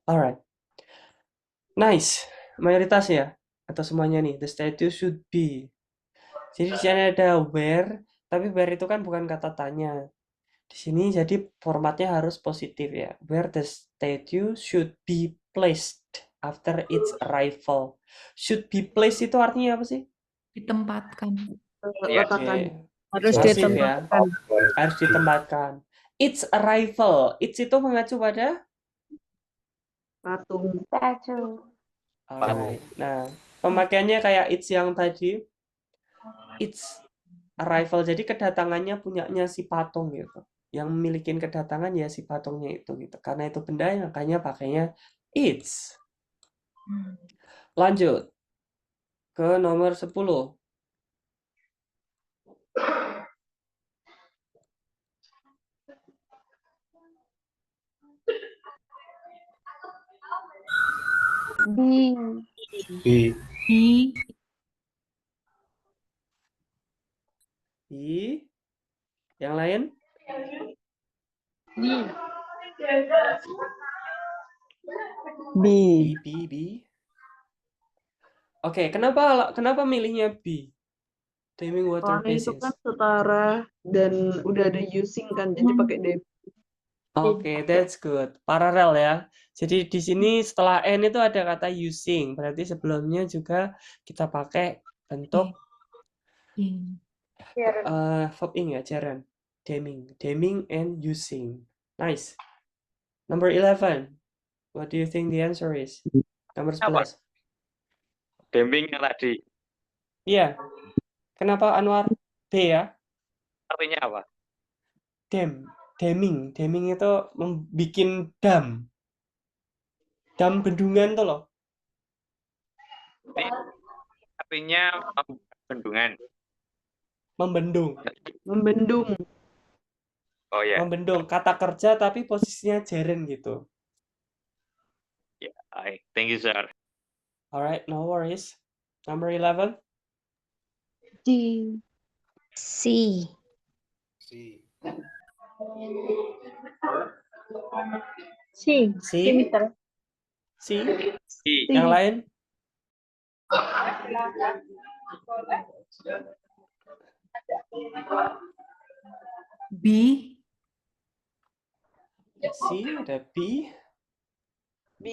Alright. Nice. Mayoritas ya? Atau semuanya nih? The statue should be. Jadi di sini ada where, tapi where itu kan bukan kata tanya. Di sini jadi formatnya harus positif ya. Where the statue should be placed after its arrival. Should be placed itu artinya apa sih? Ditempatkan. Iya. Letakkan. Harus Pasif ya. ditempatkan. Harus ditempatkan. Its arrival. Its itu mengacu pada? Patung. Alright. Nah, pemakaiannya kayak its yang tadi. Its arrival. Jadi kedatangannya punyanya si patung gitu. Yang memiliki kedatangan ya si patungnya itu gitu. Karena itu benda makanya pakainya its. Lanjut ke nomor 10. B. I. I. Yang lain? B. B. Oke, kenapa milihnya B? Deming water Soalnya itu basis. kan setara dan udah ada using kan, jadi pakai D. Oke, that's good. Paralel ya. Jadi di sini setelah N itu ada kata using. Berarti sebelumnya juga kita pakai bentuk verb ing ya, gerund. Deming and using. Nice. Number 11. What do you think the answer is? Nomor 11. Dembing yang tadi. Iya. Kenapa Anwar? B ya? Artinya apa? Damming itu membikin dam. Dam bendungan tuh loh. Ini artinya bendungan. Membendung. Oh ya. Membendung. Kata kerja tapi posisinya gerund gitu. Yeah, thank you, sir. Alright, no worries. Number 11. C. C. C. Mister. C. C. Yang lain? B. C, ada B. B.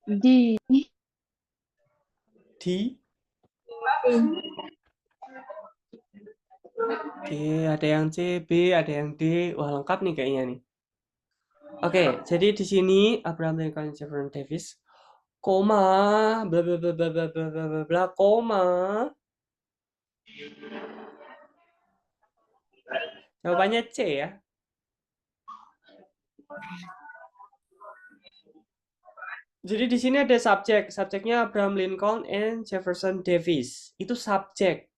D. D. Oke, ada yang C, B, ada yang D. Wah, lengkap nih kayaknya nih. Oke, jadi di sini Abraham Lincoln Jefferson Davis, koma, bla bla bla bla bla bla bla bla, koma. Jawabannya C ya. Jadi di sini ada subjek. Subjeknya Abraham Lincoln and Jefferson Davis. Itu subjek.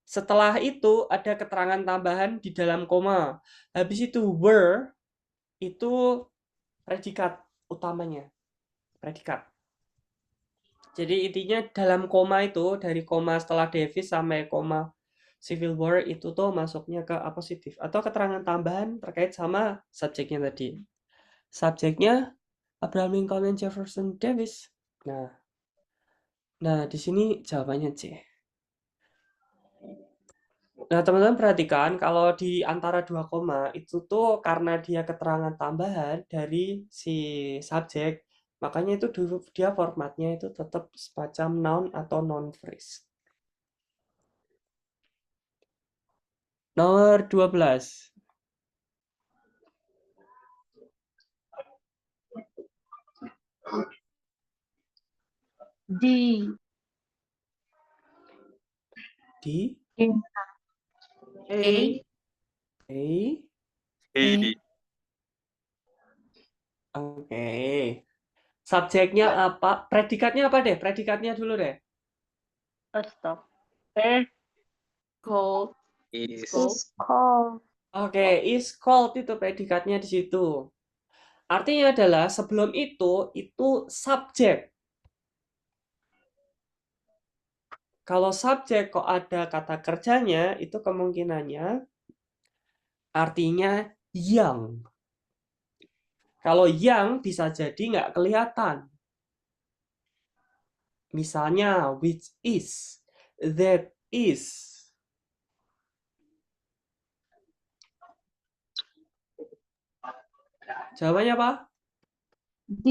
Setelah itu ada keterangan tambahan di dalam koma. Habis itu were itu predikat utamanya. Predikat. Jadi intinya dalam koma itu dari koma setelah Davis sampai koma Civil War itu tuh masuknya ke apositif atau keterangan tambahan terkait sama subjeknya tadi. Subjeknya Abraham Lincoln dan Jefferson Davis. Nah di sini jawabannya C. Nah teman-teman perhatikan kalau di antara dua koma itu tuh karena dia keterangan tambahan dari si subjek, makanya itu dulu dia formatnya itu tetap semacam noun atau non phrase. Nomor 12. D. D. A. Oke. Subjeknya apa? Predikatnya apa deh? Predikatnya dulu deh. Stop. Cold. Is Call. Oke, is called itu predikatnya di situ. Artinya adalah sebelum itu subjek. Kalau subjek kok ada kata kerjanya, itu kemungkinannya artinya yang. Kalau yang bisa jadi nggak kelihatan. Misalnya which is, that is. Jawabannya apa? D.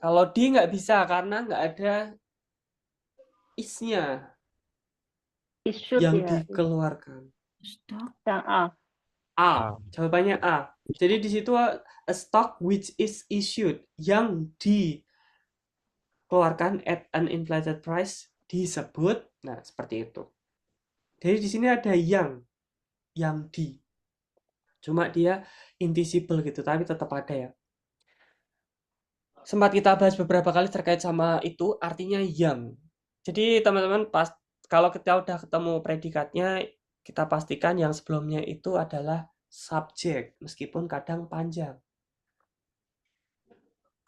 Kalau di nggak bisa karena nggak ada is-nya It should yang ya. dikeluarkan. Yang A. A. Jawabannya A. Jadi di situ a stock which is issued yang dikeluarkan at an inflated price disebut. Nah, seperti itu. Jadi di sini ada yang di. Cuma dia invisible gitu, tapi tetap ada ya. Sempat kita bahas beberapa kali terkait sama itu, artinya yang. Jadi teman-teman kalau kita udah ketemu predikatnya, kita pastikan yang sebelumnya itu adalah subjek, meskipun kadang panjang.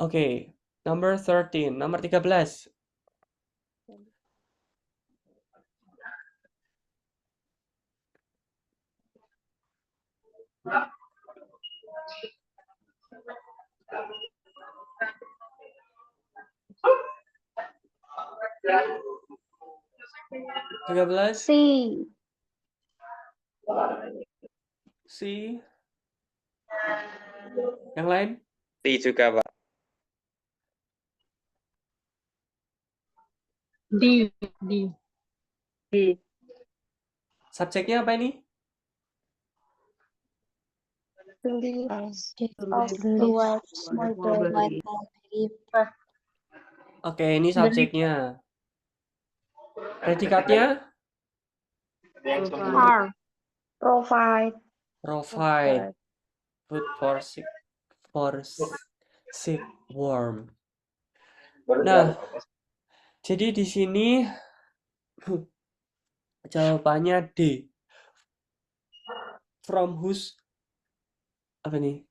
Oke, nomor 13, nomor 13. C. C. Yang lain? C juga, Pak. D. Subjeknya apa ini? Oke, ini subjeknya. Predikatnya? Provide. Food for sick worm. Nah, jadi di sini jawabannya D. From whose apa nih?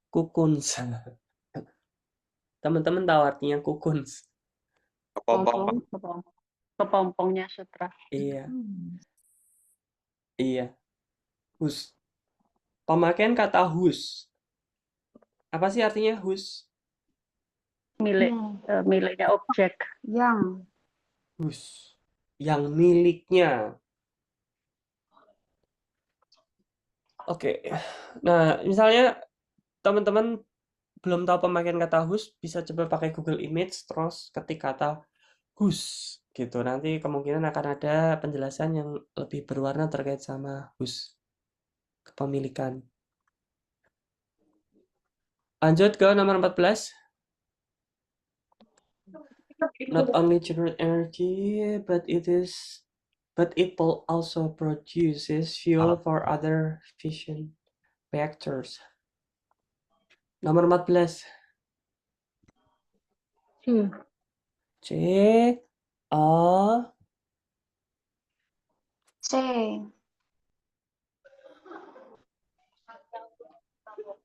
Cocoons. Teman-teman tahu artinya cocoons? Kepompongnya sutra. Iya. Whose. Pemakaian kata whose. Apa sih artinya whose? Miliknya objek. Whose. Yang miliknya. Oke. Nah, misalnya teman-teman belum tahu pemakaian kata whose, bisa coba pakai Google Image terus ketik kata whose gitu. Nanti kemungkinan akan ada penjelasan yang lebih berwarna terkait sama whose. Kepemilikan. Lanjut ke nomor 14. Not only generate energy, but it also produces fuel for other fission Pictures. Nomor 14. C. C. A. C.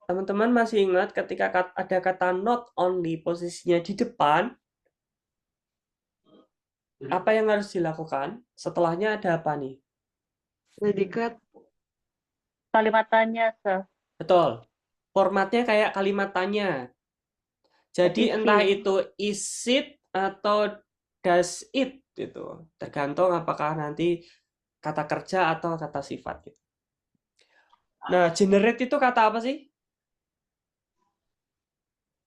Teman-teman masih ingat ketika ada kata not only posisinya di depan, apa yang harus dilakukan? Setelahnya ada apa nih? Predikat. Kalimat tanya, sir. Betul. Formatnya kayak kalimat tanya. Jadi Is entah it? itu is it atau does it gitu. Tergantung apakah nanti kata kerja atau kata sifat gitu. Nah, generate itu kata apa sih?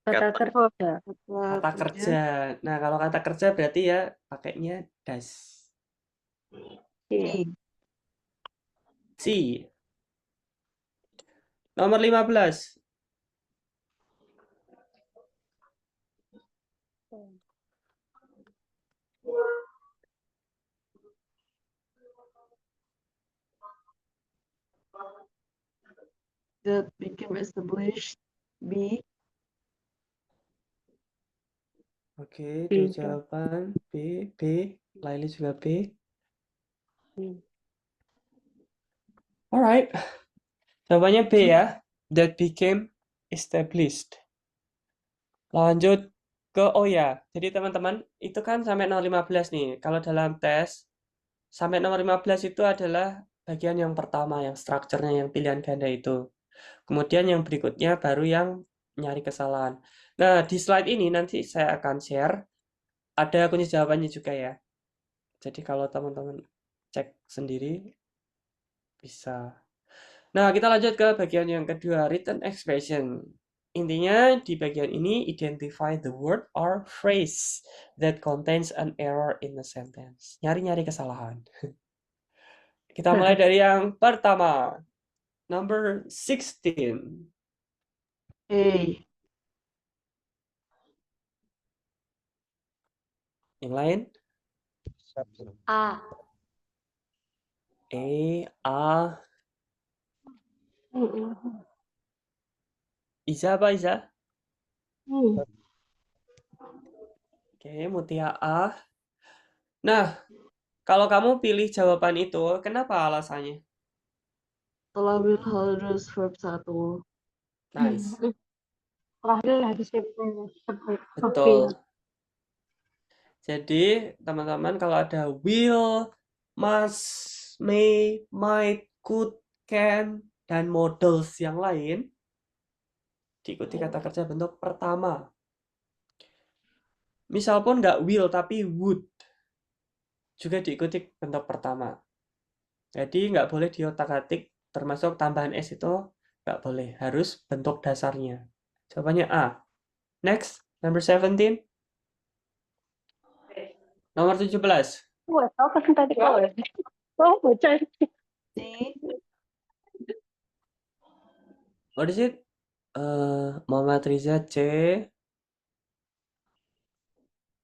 Kata kerja. Kata kerja. Nah, kalau kata kerja berarti ya pakainya does. C. C. Nomor 15. That became established. B. Oke, B. dua jawaban. B. Laili juga B. Alright. Jawabannya B ya. That became established. Lanjut ke oh ya. Jadi teman-teman, itu kan sampai nomor 15 nih. Kalau dalam tes sampai nomor 15 itu adalah bagian yang pertama, yang strukturnya, yang pilihan ganda itu. Kemudian yang berikutnya baru yang nyari kesalahan. Nah, di slide ini nanti saya akan share ada kunci jawabannya juga ya. Jadi kalau teman-teman cek sendiri bisa. Nah, kita lanjut ke bagian yang kedua, written expression. Intinya di bagian ini identify the word or phrase that contains an error in the sentence. Nyari-nyari kesalahan. Kita mulai dari yang pertama. Number 16. A. Yang lain? A. A. Iza apa Iza? Oke, Mutia A. Nah, kalau kamu pilih jawaban itu, kenapa alasannya? Telah harus verb 1. Nice. Terakhir harus Betul. Jadi, teman-teman kalau ada will, must, may, might, could, can, dan models yang lain, diikuti kata kerja bentuk pertama. Misal pun nggak will, tapi would, juga diikuti bentuk pertama. Jadi, nggak boleh diotak-atik, termasuk tambahan S itu nggak boleh. Harus bentuk dasarnya. Jawabannya A. Next, number 17. Nomor 17. What What is it? Muhammad Riza C.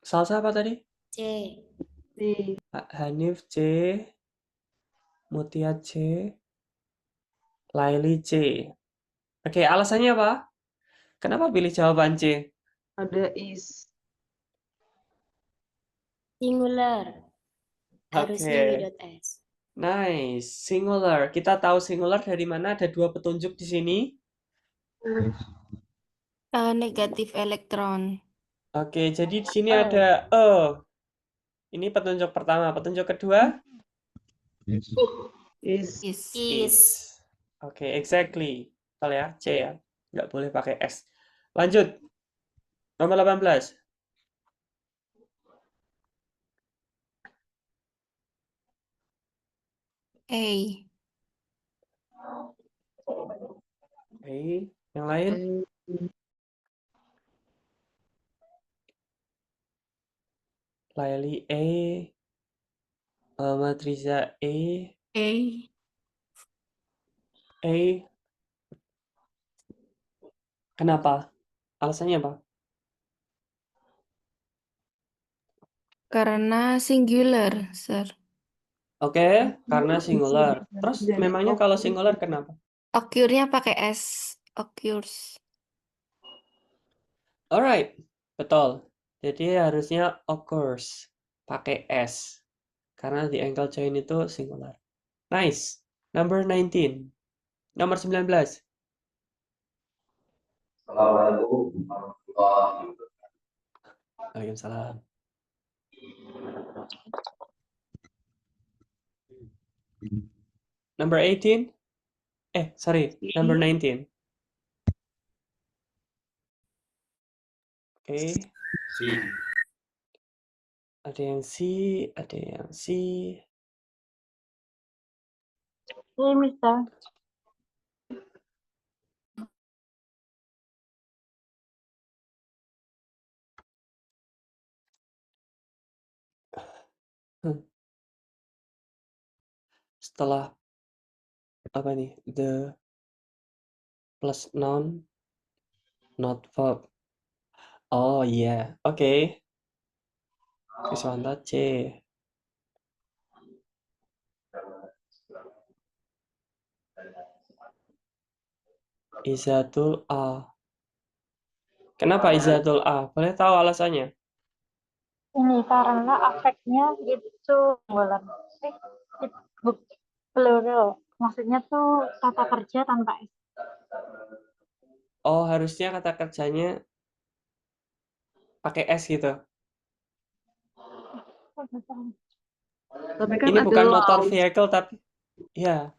Salsa apa tadi? C. C. Hanif C. Mutia C. Laili C. Oke, alasannya apa? Kenapa pilih jawaban C? Ada is. Singular. Harusnya Oke. without S. Nice. Singular. Kita tahu singular dari mana? Ada dua petunjuk di sini. Negatif elektron. Oke, jadi di sini ada Ini petunjuk pertama. Petunjuk kedua? Is. Is. Oke, exactly. Betul ya, C ya. Nggak boleh pakai S. Lanjut. Nomor 18. A. Oke, yang lain? Laili E. Muhammad Riza E. A. A. Kenapa? Alasannya apa? Karena singular, sir. Oke, karena singular. Terus memangnya kalau singular kenapa? Occur-nya pakai S. Occurs. Alright, betul. Jadi harusnya occurs pakai S karena the ankle joint itu singular. Nice. Number 19. Nomor 19. Waalaikumsalam. Number 18. Sorry, number 19. Oke. Ada yang C, ada yang C. Hey, Mister. Setelah apa nih? The plus noun, not verb. Oh iya, oke. Kriswanto C. Izatul A. Kenapa Izatul A? Boleh tahu alasannya? Ini karena afeknya itu bulan. Plural. Maksudnya tuh kata kerja tanpa S. Oh, harusnya kata kerjanya pakai S gitu. Tapi kan Ini ada bukan motor laws. vehicle tapi ya,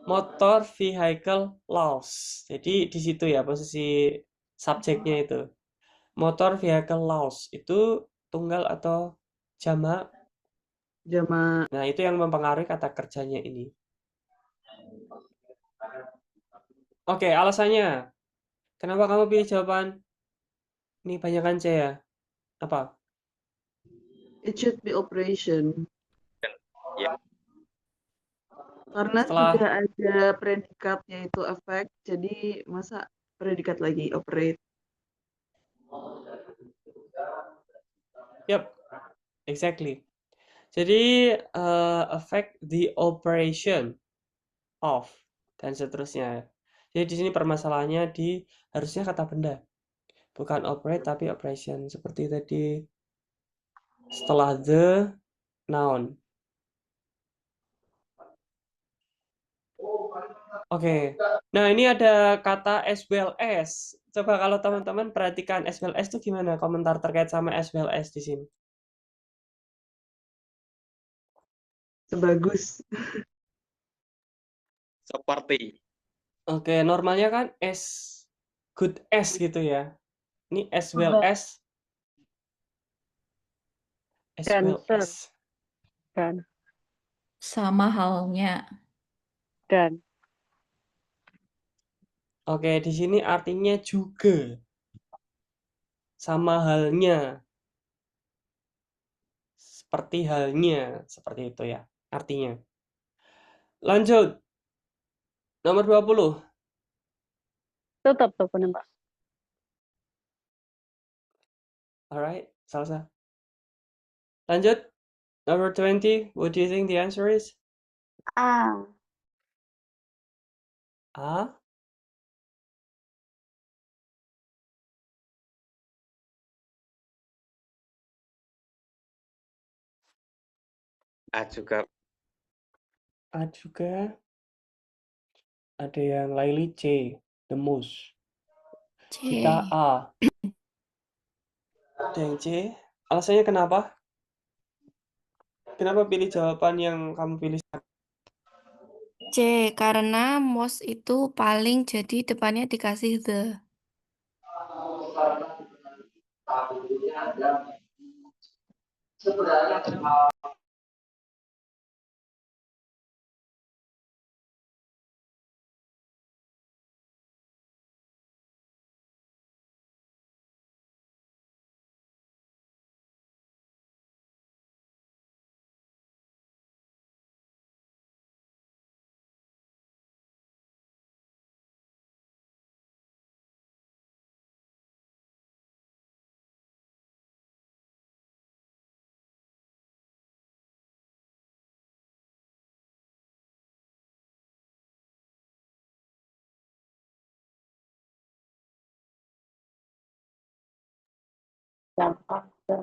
motor vehicle laws. Jadi di situ ya posisi subjeknya itu. Motor vehicle laws itu tunggal atau jamak. Jamak. Nah, itu yang mempengaruhi kata kerjanya ini. Oke, alasannya. Kenapa kamu pilih jawaban ini banyakan C ya? Apa? It should be operation. Ya. Karena Setelah sudah ada predikat yaitu affect, jadi masa predikat lagi operate. Yep, exactly. Jadi affect the operation of dan seterusnya. Jadi di sini permasalahannya di harusnya kata benda, bukan operate tapi operation seperti tadi setelah the noun. Oke. Nah, ini ada kata as well as. Coba kalau teman-teman perhatikan as well as itu gimana komentar terkait sama as well as di sini? Sebagus. Seperti. Oke, normalnya kan as good as gitu ya. Ini as well as Dan, well sir. as. Dan. Sama halnya. Dan. Oke, di sini artinya juga. Sama halnya. Seperti halnya. Seperti itu ya artinya. Lanjut. Nomor 20. Tutup teleponnya, Pak. Alright, salsa. Lanjut. Number 20. What do you think the answer is? A. A. A juga. A juga. Ada yang Laili C. The most. C. Kita A. Ada yang C. Alasannya kenapa? Kenapa pilih jawaban yang kamu pilih? C. Karena most itu paling jadi depannya dikasih the. Yang ada.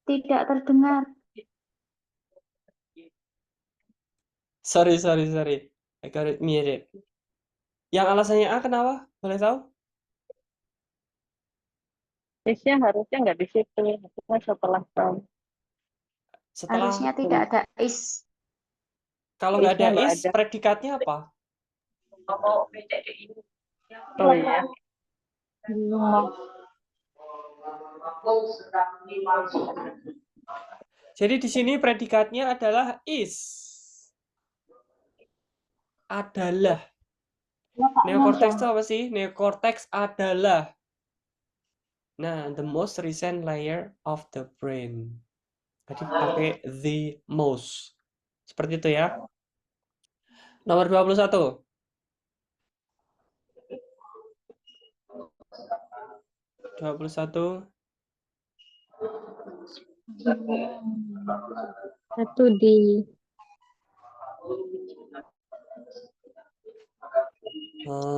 Tidak terdengar. Sorry. I got it muted. Yang alasannya A kenapa? Boleh tahu? Isnya harusnya nggak di situ, harusnya setelah from. Setelah Harusnya tidak ada is. kalau nggak ada Isnya nggak is, ada. predikatnya apa? Oh iya. Jadi di sini predikatnya adalah is. Adalah. Neocortex itu apa sih? Neocortex adalah. Nah, the most recent layer of the brain. Jadi pakai the most. Seperti itu ya. Nomor 21. Satu di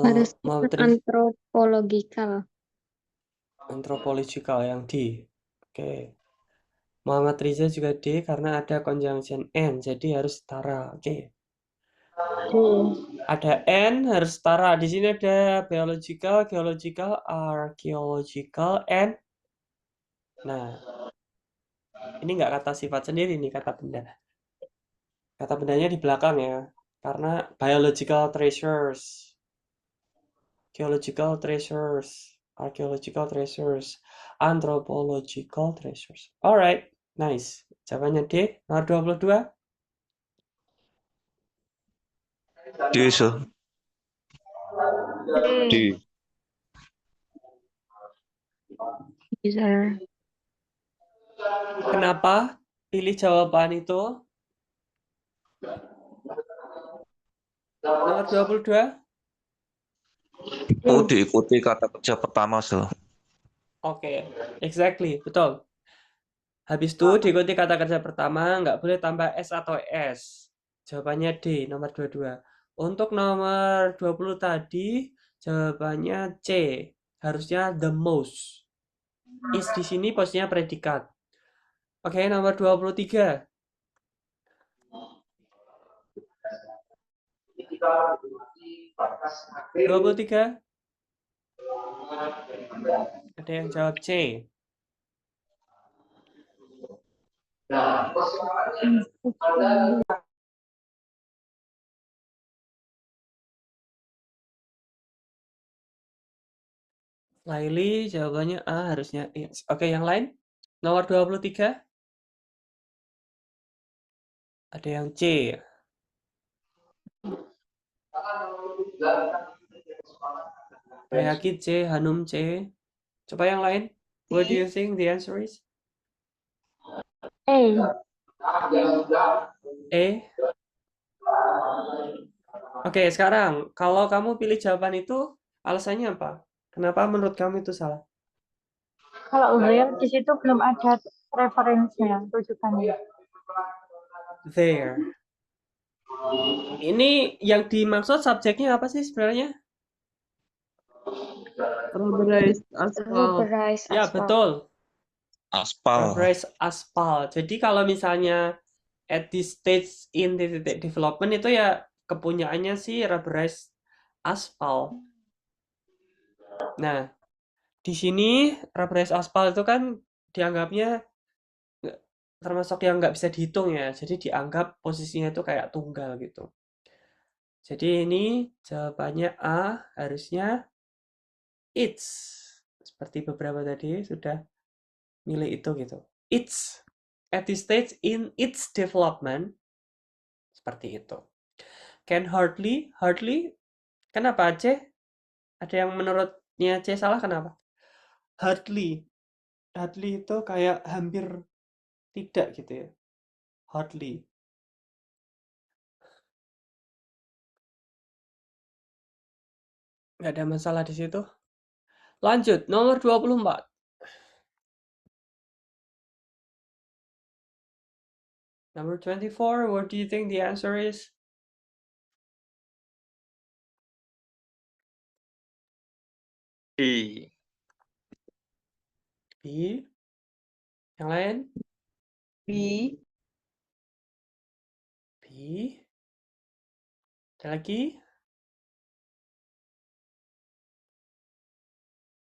harus Mau terus antropological. anthropological yang D. Oke. Muhammad Riza juga D karena ada conjunction N, jadi harus setara. Oke. Ada N harus setara. Di sini ada biological, geological, archaeological, and nah, ini nggak kata sifat sendiri nih, kata benda. Kata bendanya di belakang ya, karena biological treasures, geological treasures, archaeological treasures, anthropological treasures. Alright, nice. Jawabannya D, nomor 22. D, so. D. User. Kenapa pilih jawaban itu? Nomor 22. Oh, diikuti kata kerja pertama, so. Oke, exactly, betul. Habis itu diikuti kata kerja pertama, nggak boleh tambah S atau S. Jawabannya D, nomor 22. Untuk nomor 20 tadi, jawabannya C. Harusnya the most. Is di sini posisinya predikat. Oke, nomor 23. Ada yang jawab C. Laili jawabannya A, harusnya yes. Oke, yang lain? Nomor 23. Ada yang C. Bayaki C, Hanum C. Coba yang lain. What do you think the answer is? A. E. Oke, sekarang kalau kamu pilih jawaban itu, alasannya apa? Kenapa menurut kamu itu salah? Kalau there di situ belum ada referensinya, rujukannya. There. Ini yang dimaksud subjeknya apa sih sebenarnya? Rubberized aspal. Rubberized Ya, asphalt. betul. Aspal. Rubberized aspal. Jadi kalau misalnya at this stage in titik development itu ya kepunyaannya si rubberized aspal. Nah, di sini rubberized aspal itu kan dianggapnya termasuk yang nggak bisa dihitung ya. Jadi dianggap posisinya itu kayak tunggal gitu. Jadi ini jawabannya A, harusnya it's. Seperti beberapa tadi sudah milih itu gitu. It's at this stage in its development. Seperti itu. Can hardly, kenapa C? Ada yang menurutnya C salah kenapa? Hardly itu kayak hampir tidak gitu ya. Hardly. Nggak ada masalah di situ. Lanjut, nomor 24. Number 24, what do you think the answer is? D. B. Yang lain? B. B. Ada lagi?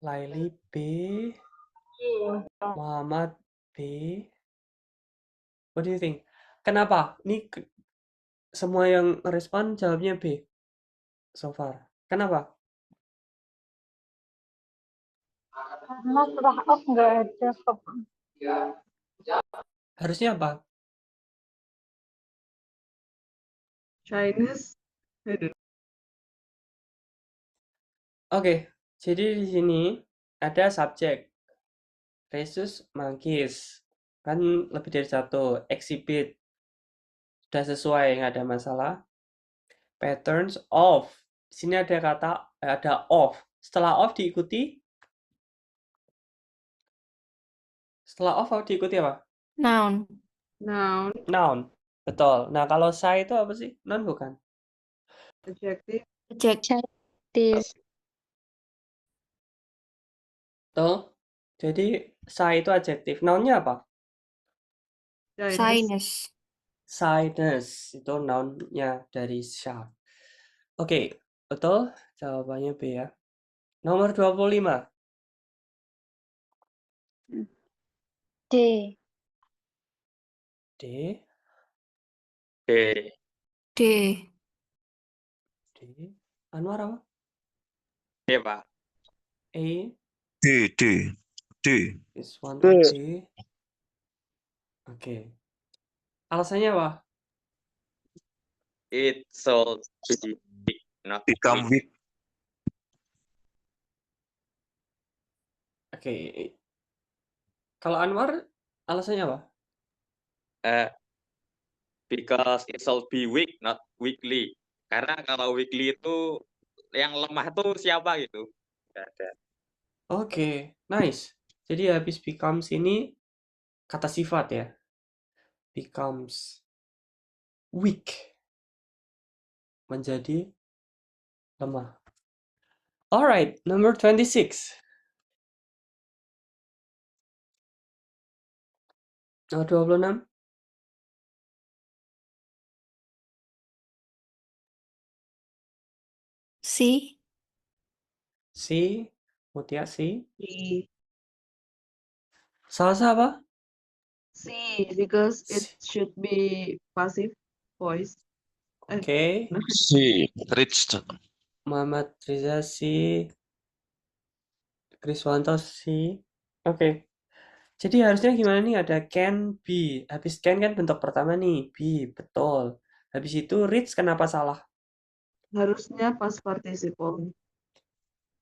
Laili B. Muhammad B. What do you think? Kenapa? Ini semua yang respon jawabnya B so far. Kenapa? Karena setelah off nggak ada stop. Harusnya apa? Chinese. I don't know. Oke, jadi di sini ada subjek rhesus monkeys. Kan lebih dari satu. Exhibit. Sudah sesuai, nggak ada masalah. Patterns of. Di sini ada kata, ada of. Setelah of diikuti. Setelah of diikuti apa? Noun. Noun. Noun. Betul. Nah, kalau say itu apa sih? Noun bukan? Adjective. Adjective. Betul. Jadi, say itu adjektif. Nounnya apa? Shyness. Shyness. Itu nounnya dari shy. Oke, betul. Jawabannya B ya. Nomor 25. D. D. D. D. D. Anwar apa? D, Pak. A. D, D, D. This one to D. Oke. Alasannya apa? It should be big, not Become weak. weak. Oke. Kalau Anwar, alasannya apa? Because it should be weak, not weakly. Karena kalau weakly itu yang lemah tuh siapa gitu? Nggak ada. Oke, nice. Jadi habis becomes ini kata sifat ya. Becomes weak. Menjadi lemah. Alright, number 26. Nomor 26. C. C. Mutia C. C. Salsa apa? C, because it C. should be passive voice. Oke. C, rich. Muhammad Riza C. Kriswanto C. Oke. Jadi harusnya gimana nih? Ada can be. Habis can kan bentuk pertama nih. Be, betul. Habis itu rich kenapa salah? Harusnya pas participle.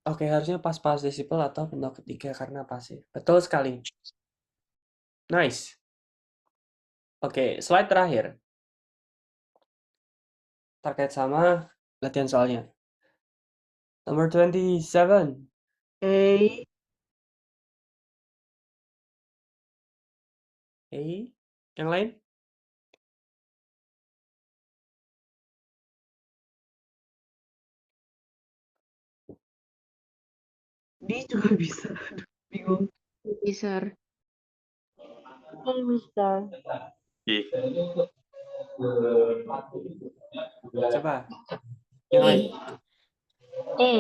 Oke, harusnya pas participle atau bentuk ketiga karena pasif. Betul sekali. Nice. Oke, slide terakhir. Terkait sama latihan soalnya. Nomor 27. A. A. Yang lain? D juga bisa. Aduh, bingung. Mister. Mister. B. Coba. Yang lain? A.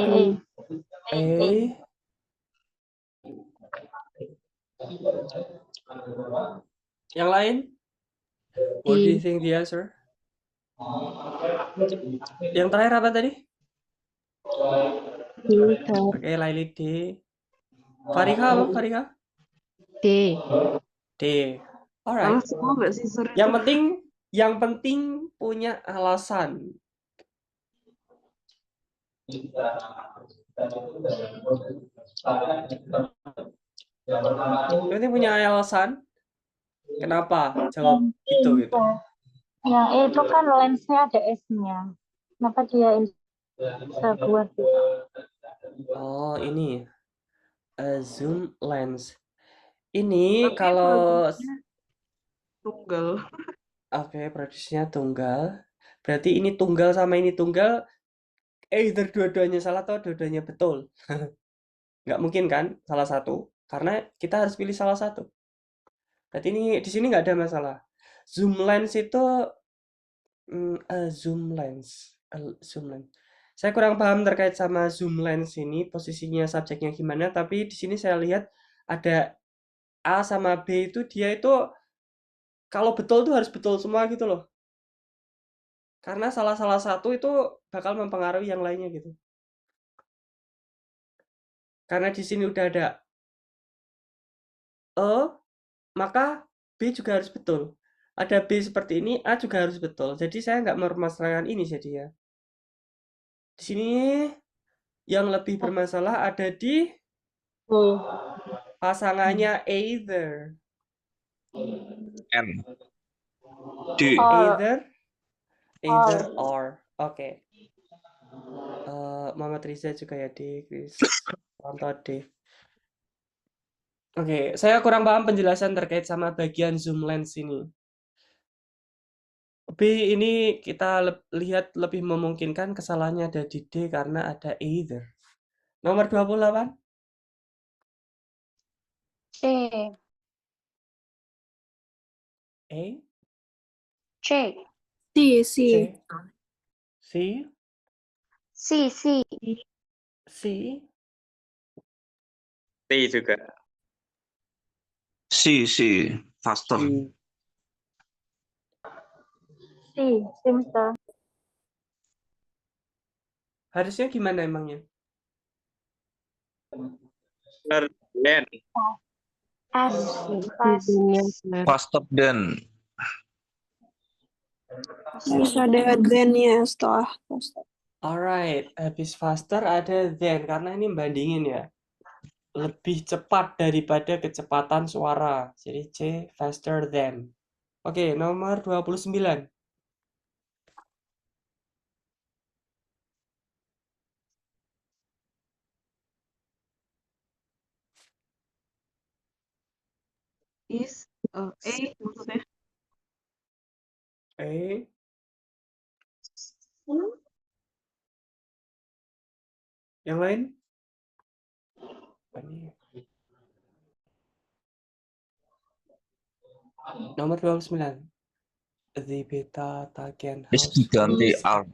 Yang lain? What do you think the answer? Yang terakhir apa tadi? Oke, Laili D. Farika apa? Farika? D. D. Salah Alright. semua nggak sih, sorry. Yang penting punya alasan. Yang penting punya alasan. Kenapa jawab itu gitu? Yang E itu kan lensnya ada S-nya. Kenapa dia bisa buat gitu? Oh, ini zoom lens. Ini kalau Tunggal. oke, produksinya tunggal. Berarti ini tunggal sama ini tunggal. Either dua-duanya salah atau dua-duanya betul. Nggak mungkin kan salah satu. Karena kita harus pilih salah satu. Berarti ini di sini nggak ada masalah. Zoom lens itu zoom lens. Zoom lens. Saya kurang paham terkait sama zoom lens ini, posisinya subjeknya gimana, tapi di sini saya lihat ada A sama B itu dia itu kalau betul tuh harus betul semua gitu loh. Karena salah satu itu bakal mempengaruhi yang lainnya gitu. Karena di sini udah ada E, maka B juga harus betul. Ada B seperti ini, A juga harus betul. Jadi saya nggak mempermasalahkan ini jadi ya. Di sini yang lebih bermasalah ada di pasangannya either. N. D. Either or. Oke. Muhammad Riza juga ya D. Chris Wanto D. Oke, saya kurang paham penjelasan terkait sama bagian zoom lens ini. B ini kita lihat lebih memungkinkan kesalahannya ada di D karena ada either. Nomor 28. C. A. C. C, C. C. C. C. C. T juga. C. Faster. C, Mister. Harusnya gimana emangnya? Then. S. Faster than. Terus ada then-nya setelah. Alright, habis faster ada then karena ini bandingin ya. Lebih cepat daripada kecepatan suara. Jadi C faster than. Oke, nomor 29. A maksudnya. A. Yang lain? Ini. Nomor 29. The beta taken Is house diganti R.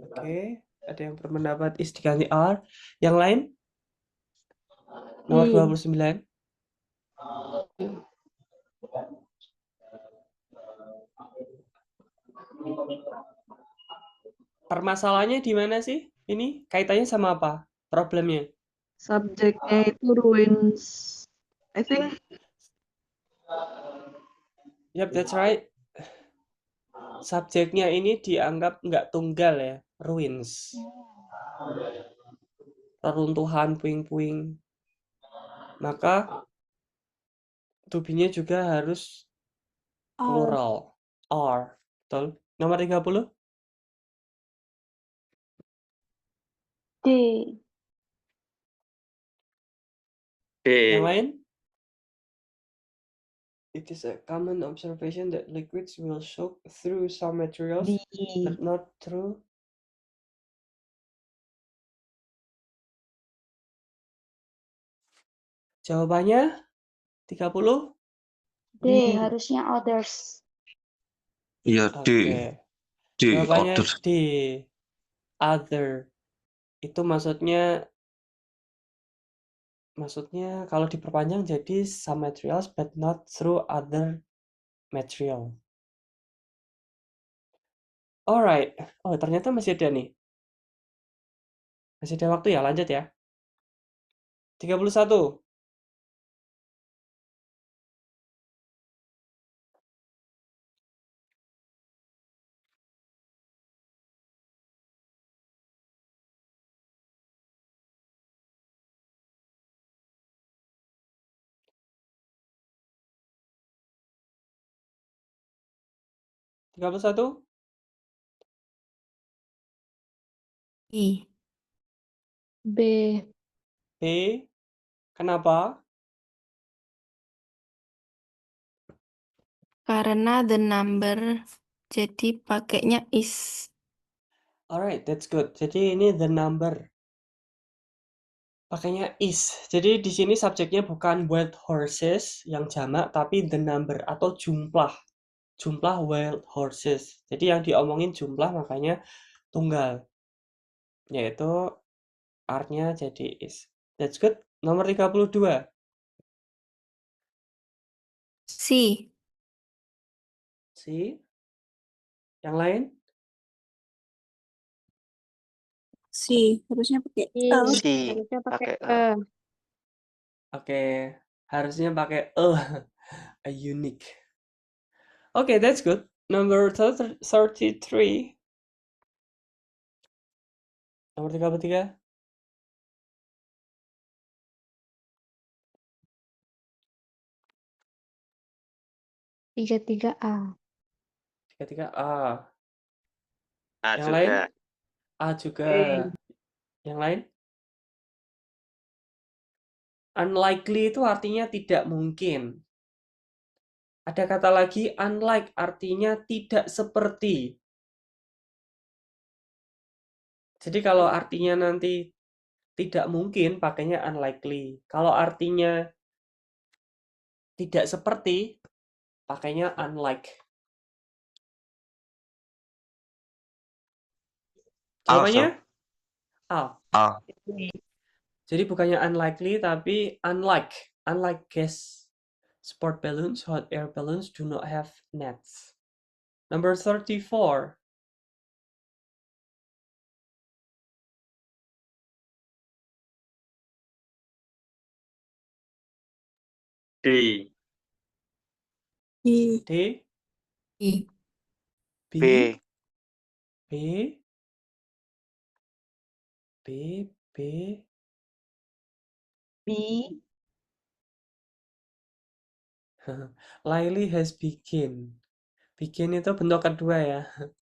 Oke, ada yang berpendapat is diganti R. Yang lain? Nomor 29. Permasalahannya di mana sih? Ini kaitannya sama apa? Problemnya? Subjeknya itu ruins. I think. Yep, that's right. Subjeknya ini dianggap nggak tunggal ya, ruins. Reruntuhan, puing-puing. Maka to-be-nya juga harus plural. R. Betul. Nomor 30. D. Yang lain? It is a common observation that liquids will soak through some materials, but not through. Jawabannya 30. D. Harusnya others. Iya, D. Oke. D. Jawabannya Other. D. Other. Itu maksudnya kalau diperpanjang jadi some materials but not through other material. Alright. Oh, ternyata masih ada nih. Masih ada waktu ya, lanjut ya. 31. I. B. B. Kenapa? Karena the number, jadi pakainya is. Alright, that's good. Jadi ini the number. pakainya is. Jadi di sini subjeknya bukan wild horses yang jamak, tapi the number atau jumlah. Jumlah wild horses. Jadi yang diomongin jumlah makanya tunggal. Yaitu are-nya jadi is. That's good. Nomor 32. C. C. Yang lain? C, harusnya pakai I, C. harusnya pakai Pakai E. Oke, harusnya pakai a unique. Okay, that's good. Number 33. Nomor 33. 33A. 33A. A Yang juga. lain? A juga. B. Yang lain? Unlikely itu artinya tidak mungkin. Ada kata lagi unlike artinya tidak seperti. Jadi kalau artinya nanti tidak mungkin pakainya unlikely. Kalau artinya tidak seperti pakainya unlike. Jawabannya A. A. Jadi bukannya unlikely tapi unlike. Unlike gas sport balloons, hot air balloons do not have nets. Number 34. D. D. D. I. B. B. B. B. B. B. Lily has begin. Begin itu bentuk kedua ya.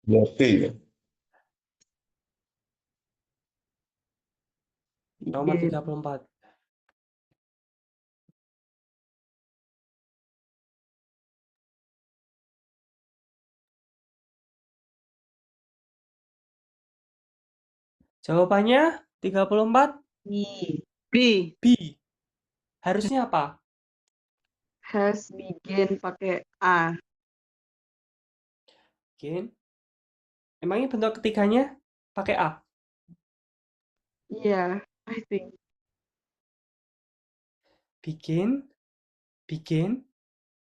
Ya, B. Nomor Begin. 34. Jawabannya 34 B. B. B. Harusnya apa? Has begin pakai A. Begin. Emangnya bentuk ketiganya pakai A? Iya, I think. Begin, begin,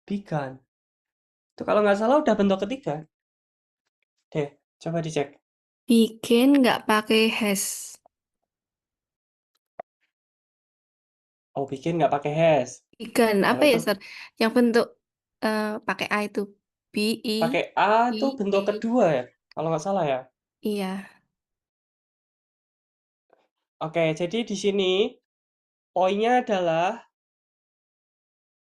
begun. Itu kalau nggak salah udah bentuk ketiga. Deh, coba dicek. Bikin nggak pakai has. Oh, bikin nggak pakai has. Bikin apa Kalau ya, itu Sir? Yang bentuk pakai A itu B-I. pakai A itu bentuk I. kedua ya, kalau nggak salah ya. Iya. Oke, jadi di sini poinnya adalah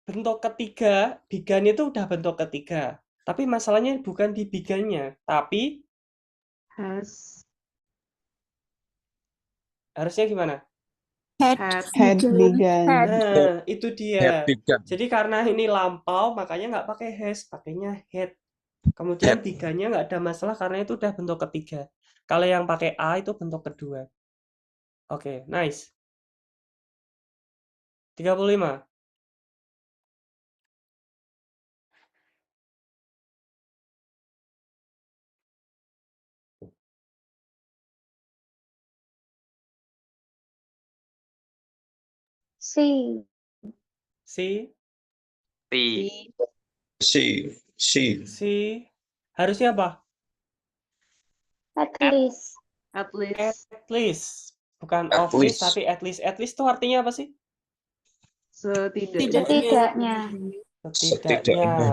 bentuk ketiga, begun itu udah bentuk ketiga. Tapi masalahnya bukan di begun-nya, tapi Has. harusnya gimana? Had Had begun. Had. Nah, itu Had dia. begun. Jadi karena ini lampau, makanya nggak pakai has, pakainya had. Kemudian Had. begun-nya nggak ada masalah karena itu udah bentuk ketiga. Kalau yang pakai A itu bentuk kedua. Oke, nice. 35. C. C. T. C. C. C. Harusnya apa? At least. At least. At least. Bukan At of least, least. tapi at least. At least itu artinya apa sih? Setidaknya. Setidaknya. Setidaknya. Setidaknya.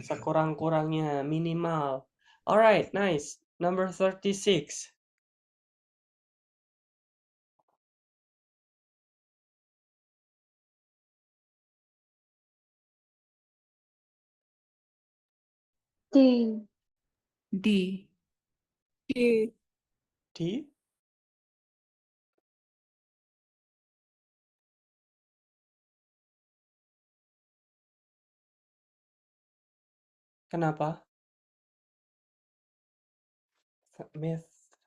Sekurang-kurangnya. Minimal. Alright, nice. Number 36. D. D. D. D. Kenapa?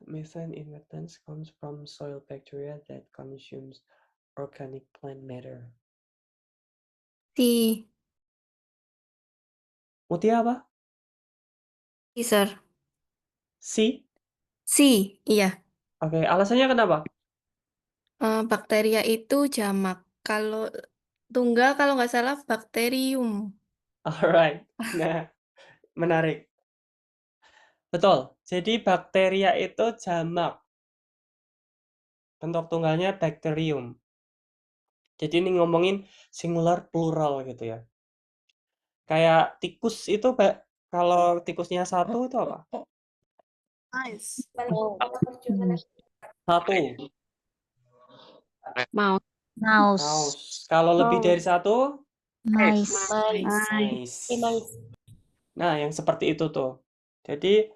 Methane in wetlands comes from soil bacteria that consumes organic plant matter. C. Mutia apa? C, sir. C? C, iya. Oke, alasannya kenapa? Bakteria itu jamak. Kalau tunggal, kalau nggak salah, bakterium. Alright. Nah, menarik. Betul. Jadi bakteria itu jamak. Bentuk tunggalnya bakterium. Jadi ini ngomongin singular plural gitu ya. Kayak tikus itu kalau tikusnya satu itu apa? Nice. Satu. Mouse. Mouse. Kalau lebih dari satu? Nice. Nice. Nah, yang seperti itu tuh. Jadi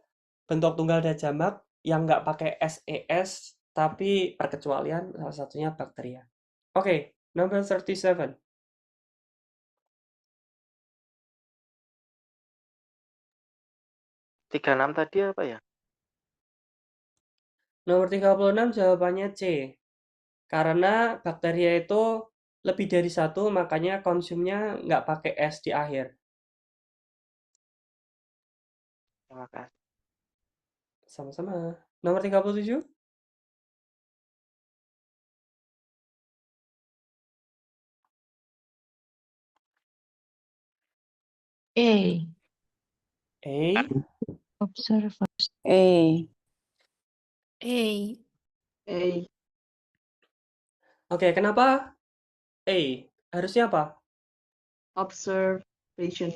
bentuk tunggal dan jamak yang nggak pakai SES, tapi perkecualian salah satunya bakteria. Oke, number 37. Tiga enam tadi apa ya? Nomor 36 jawabannya C. Karena bakteria itu lebih dari satu, makanya konsumnya nggak pakai S di akhir. Terima kasih. Sama-sama. Nomor 37. A. A. Observers. A. A. Oke, kenapa A? Harusnya apa? Observation.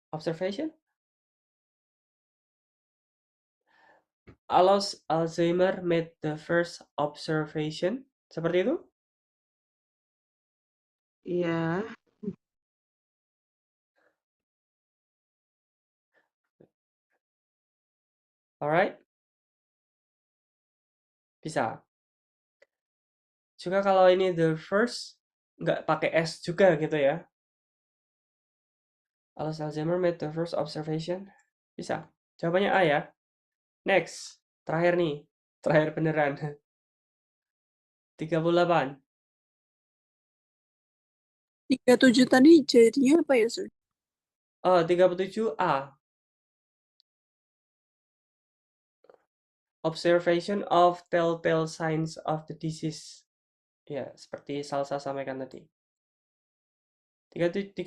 Observation? Alzheimer made the first observation. Seperti itu? Iya. Alright. Bisa. Juga kalau ini the first, nggak pakai S juga gitu ya. Alzheimer made the first observation. Bisa. Jawabannya A ya. Next. Terakhir nih. Terakhir beneran. 38. 37 tadi jadinya apa ya, Sir? Oh, 37A. Observation of telltale signs of the disease. Ya, seperti Salsa sampaikan tadi. 38.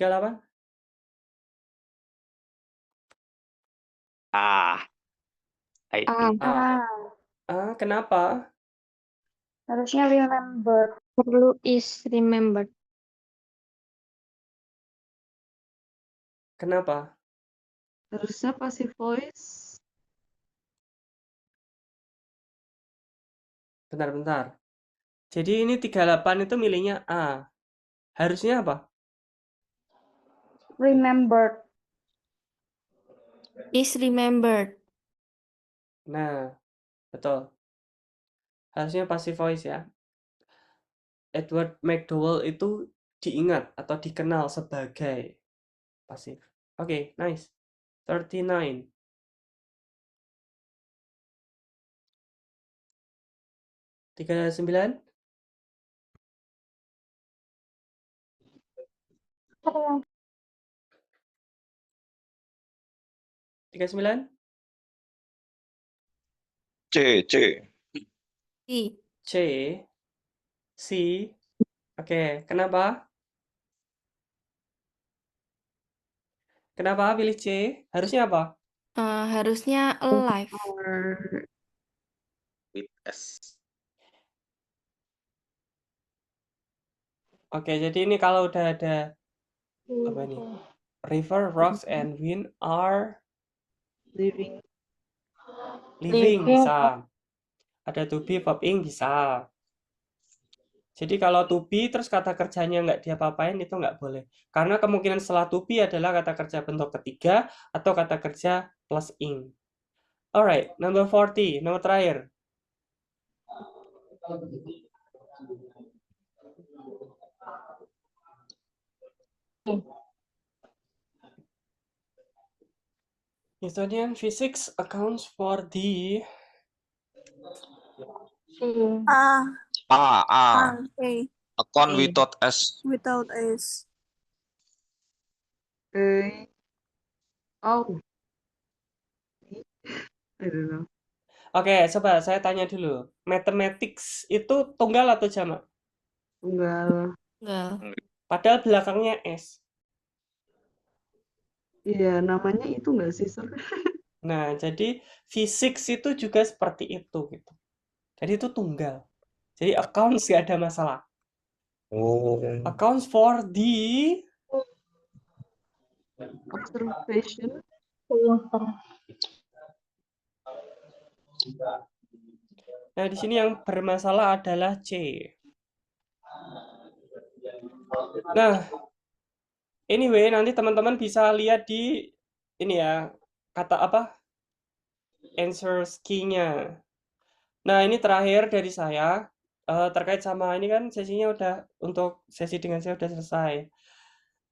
I A. think. Kenapa? Harusnya remember. Perlu is remembered. Kenapa? Harusnya passive voice. Bentar. Jadi ini 38 itu milihnya A. Harusnya apa? Remembered. Is remembered. Nah, betul. Harusnya passive voice ya. Edward McDowell itu diingat atau dikenal sebagai pasif. Oke, nice. 39. 39. 39. C. C. C. Oke, kenapa? Kenapa pilih C? Harusnya apa? Harusnya alive. With S. Oke, jadi ini kalau udah ada apa nih? River, rocks, and wind are Living. living bisa. Ada to be, verb ing bisa. Jadi kalau to be terus kata kerjanya nggak diapa-apain itu nggak boleh. Karena kemungkinan setelah to be adalah kata kerja bentuk ketiga atau kata kerja plus ing. Alright, number 40, nomor terakhir. Newtonian physics accounts for the A, A. A, Account A. without S. without S. A. Oh, I don't know. Oke, coba saya tanya dulu. Mathematics itu tunggal atau jamak? Tunggal. Enggak. Padahal belakangnya S. Iya, namanya itu nggak sih, Sir? Nah, jadi physics itu juga seperti itu gitu. Jadi itu tunggal. Jadi accounts nggak ada masalah. Oh. Accounts for the Observation. Nah, di sini yang bermasalah adalah C. Nah, anyway, nanti teman-teman bisa lihat di ini ya, kata apa? Answers key-nya. Nah, ini terakhir dari saya. Terkait sama ini kan sesinya udah, untuk sesi dengan saya udah selesai.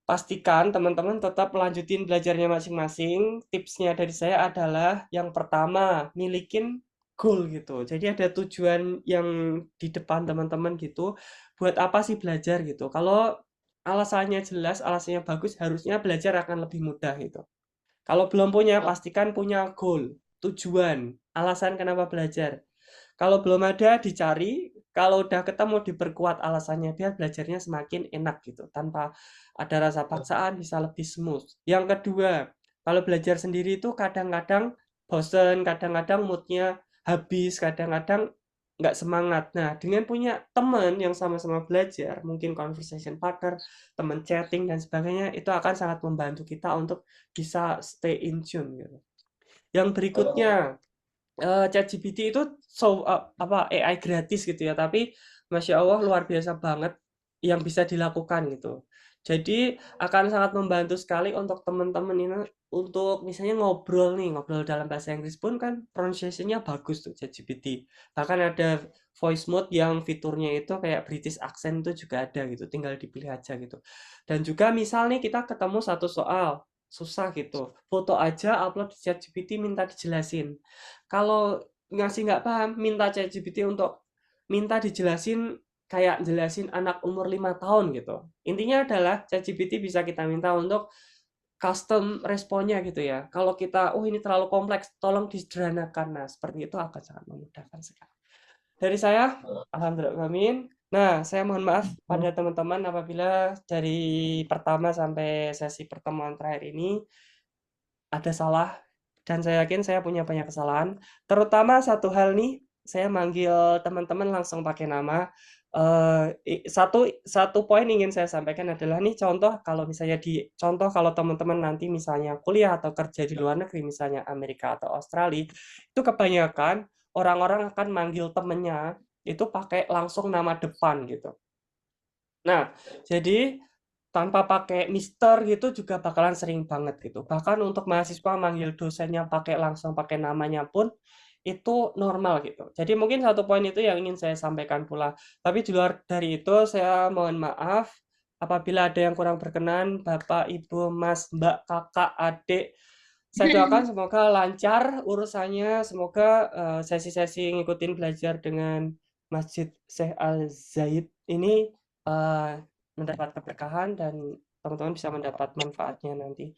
Pastikan teman-teman tetap lanjutin belajarnya masing-masing. Tipsnya dari saya adalah yang pertama, milikin goal gitu. Jadi ada tujuan yang di depan teman-teman gitu. Buat apa sih belajar gitu. Kalau alasannya jelas, alasannya bagus, harusnya belajar akan lebih mudah gitu. Kalau belum punya, pastikan punya goal, tujuan, alasan kenapa belajar. Kalau belum ada, dicari. Kalau udah ketemu, diperkuat alasannya, biar belajarnya semakin enak gitu. Tanpa ada rasa paksaan, bisa lebih smooth. Yang kedua, kalau belajar sendiri itu kadang-kadang bosen, kadang-kadang moodnya habis, kadang-kadang nggak semangat. Nah, dengan punya teman yang sama-sama belajar, mungkin conversation partner, teman chatting, dan sebagainya, itu akan sangat membantu kita untuk bisa stay in tune gitu. Yang berikutnya, ChatGPT itu apa AI gratis gitu ya, tapi Masya Allah luar biasa banget yang bisa dilakukan gitu. Jadi akan sangat membantu sekali untuk teman-teman ini, untuk misalnya ngobrol dalam bahasa Inggris pun kan pronunciation-nya bagus tuh ChatGPT. Bahkan ada voice mode yang fiturnya itu kayak British accent itu juga ada gitu, tinggal dipilih aja gitu. Dan juga misal nih kita ketemu satu soal susah gitu, foto aja upload di ChatGPT, minta dijelasin. Kalau ngasih nggak paham, minta ChatGPT untuk minta dijelasin kayak jelasin anak umur 5 tahun gitu. Intinya adalah ChatGPT bisa kita minta untuk custom responnya gitu ya. Kalau kita, oh ini terlalu kompleks, tolong disederhanakan. Nah, seperti itu akan sangat memudahkan sekali. Dari saya, alhamdulillah, amin. Nah, saya mohon maaf pada teman-teman apabila dari pertama sampai sesi pertemuan terakhir ini ada salah, dan saya yakin saya punya banyak kesalahan. Terutama satu hal nih, saya manggil teman-teman langsung pakai nama. Satu poin ingin saya sampaikan adalah nih, contoh kalau misalnya contoh kalau teman-teman nanti misalnya kuliah atau kerja di luar negeri, misalnya Amerika atau Australia, itu kebanyakan orang-orang akan manggil temennya itu pakai langsung nama depan gitu. Nah, jadi tanpa pakai mister gitu juga bakalan sering banget gitu. Bahkan untuk mahasiswa manggil dosennya langsung pakai namanya pun itu normal gitu. Jadi mungkin satu poin itu yang ingin saya sampaikan pula. Tapi di luar dari itu saya mohon maaf apabila ada yang kurang berkenan, Bapak, Ibu, Mas, Mbak, Kakak, Adik. Saya doakan semoga lancar urusannya, semoga sesi-sesi ngikutin belajar dengan Masjid Syekh Al Zaid ini mendapat keberkahan dan teman-teman bisa mendapat manfaatnya nanti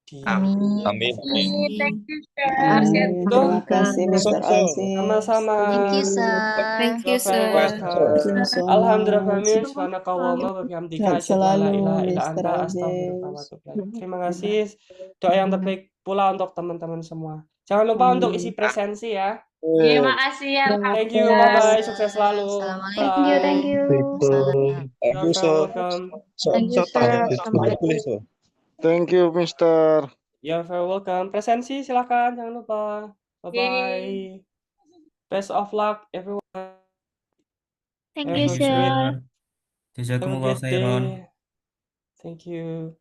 di Amin. Amin. Thank you, Sir. Amin. Terima kasih, Mr. Aziz. Sama-sama. Thank you, Sir. Thank you, You're very sir. welcome. So Alhamdulillah, much. subhanakallahumma wa bihamdika Sehat asyhadu an la selalu, ilaha illa Mr. anta astaghfiruka wa Aziz. atubu ilaik. Terima kasih. Doa yang terbaik pula untuk teman-teman semua. Jangan lupa untuk isi presensi ya. Terima kasih ya. Thank you, bye-bye. Sukses selalu. Assalamualaikum. Thank you. Salam. You're very welcome. Thank you, Sir. Thank you, Mister. You're very welcome. Presensi silakan, jangan lupa. Bye-bye. Best of luck everyone. Thank Have you, a Sir. great, have a Jazakumullah great khairan. day. Thank you.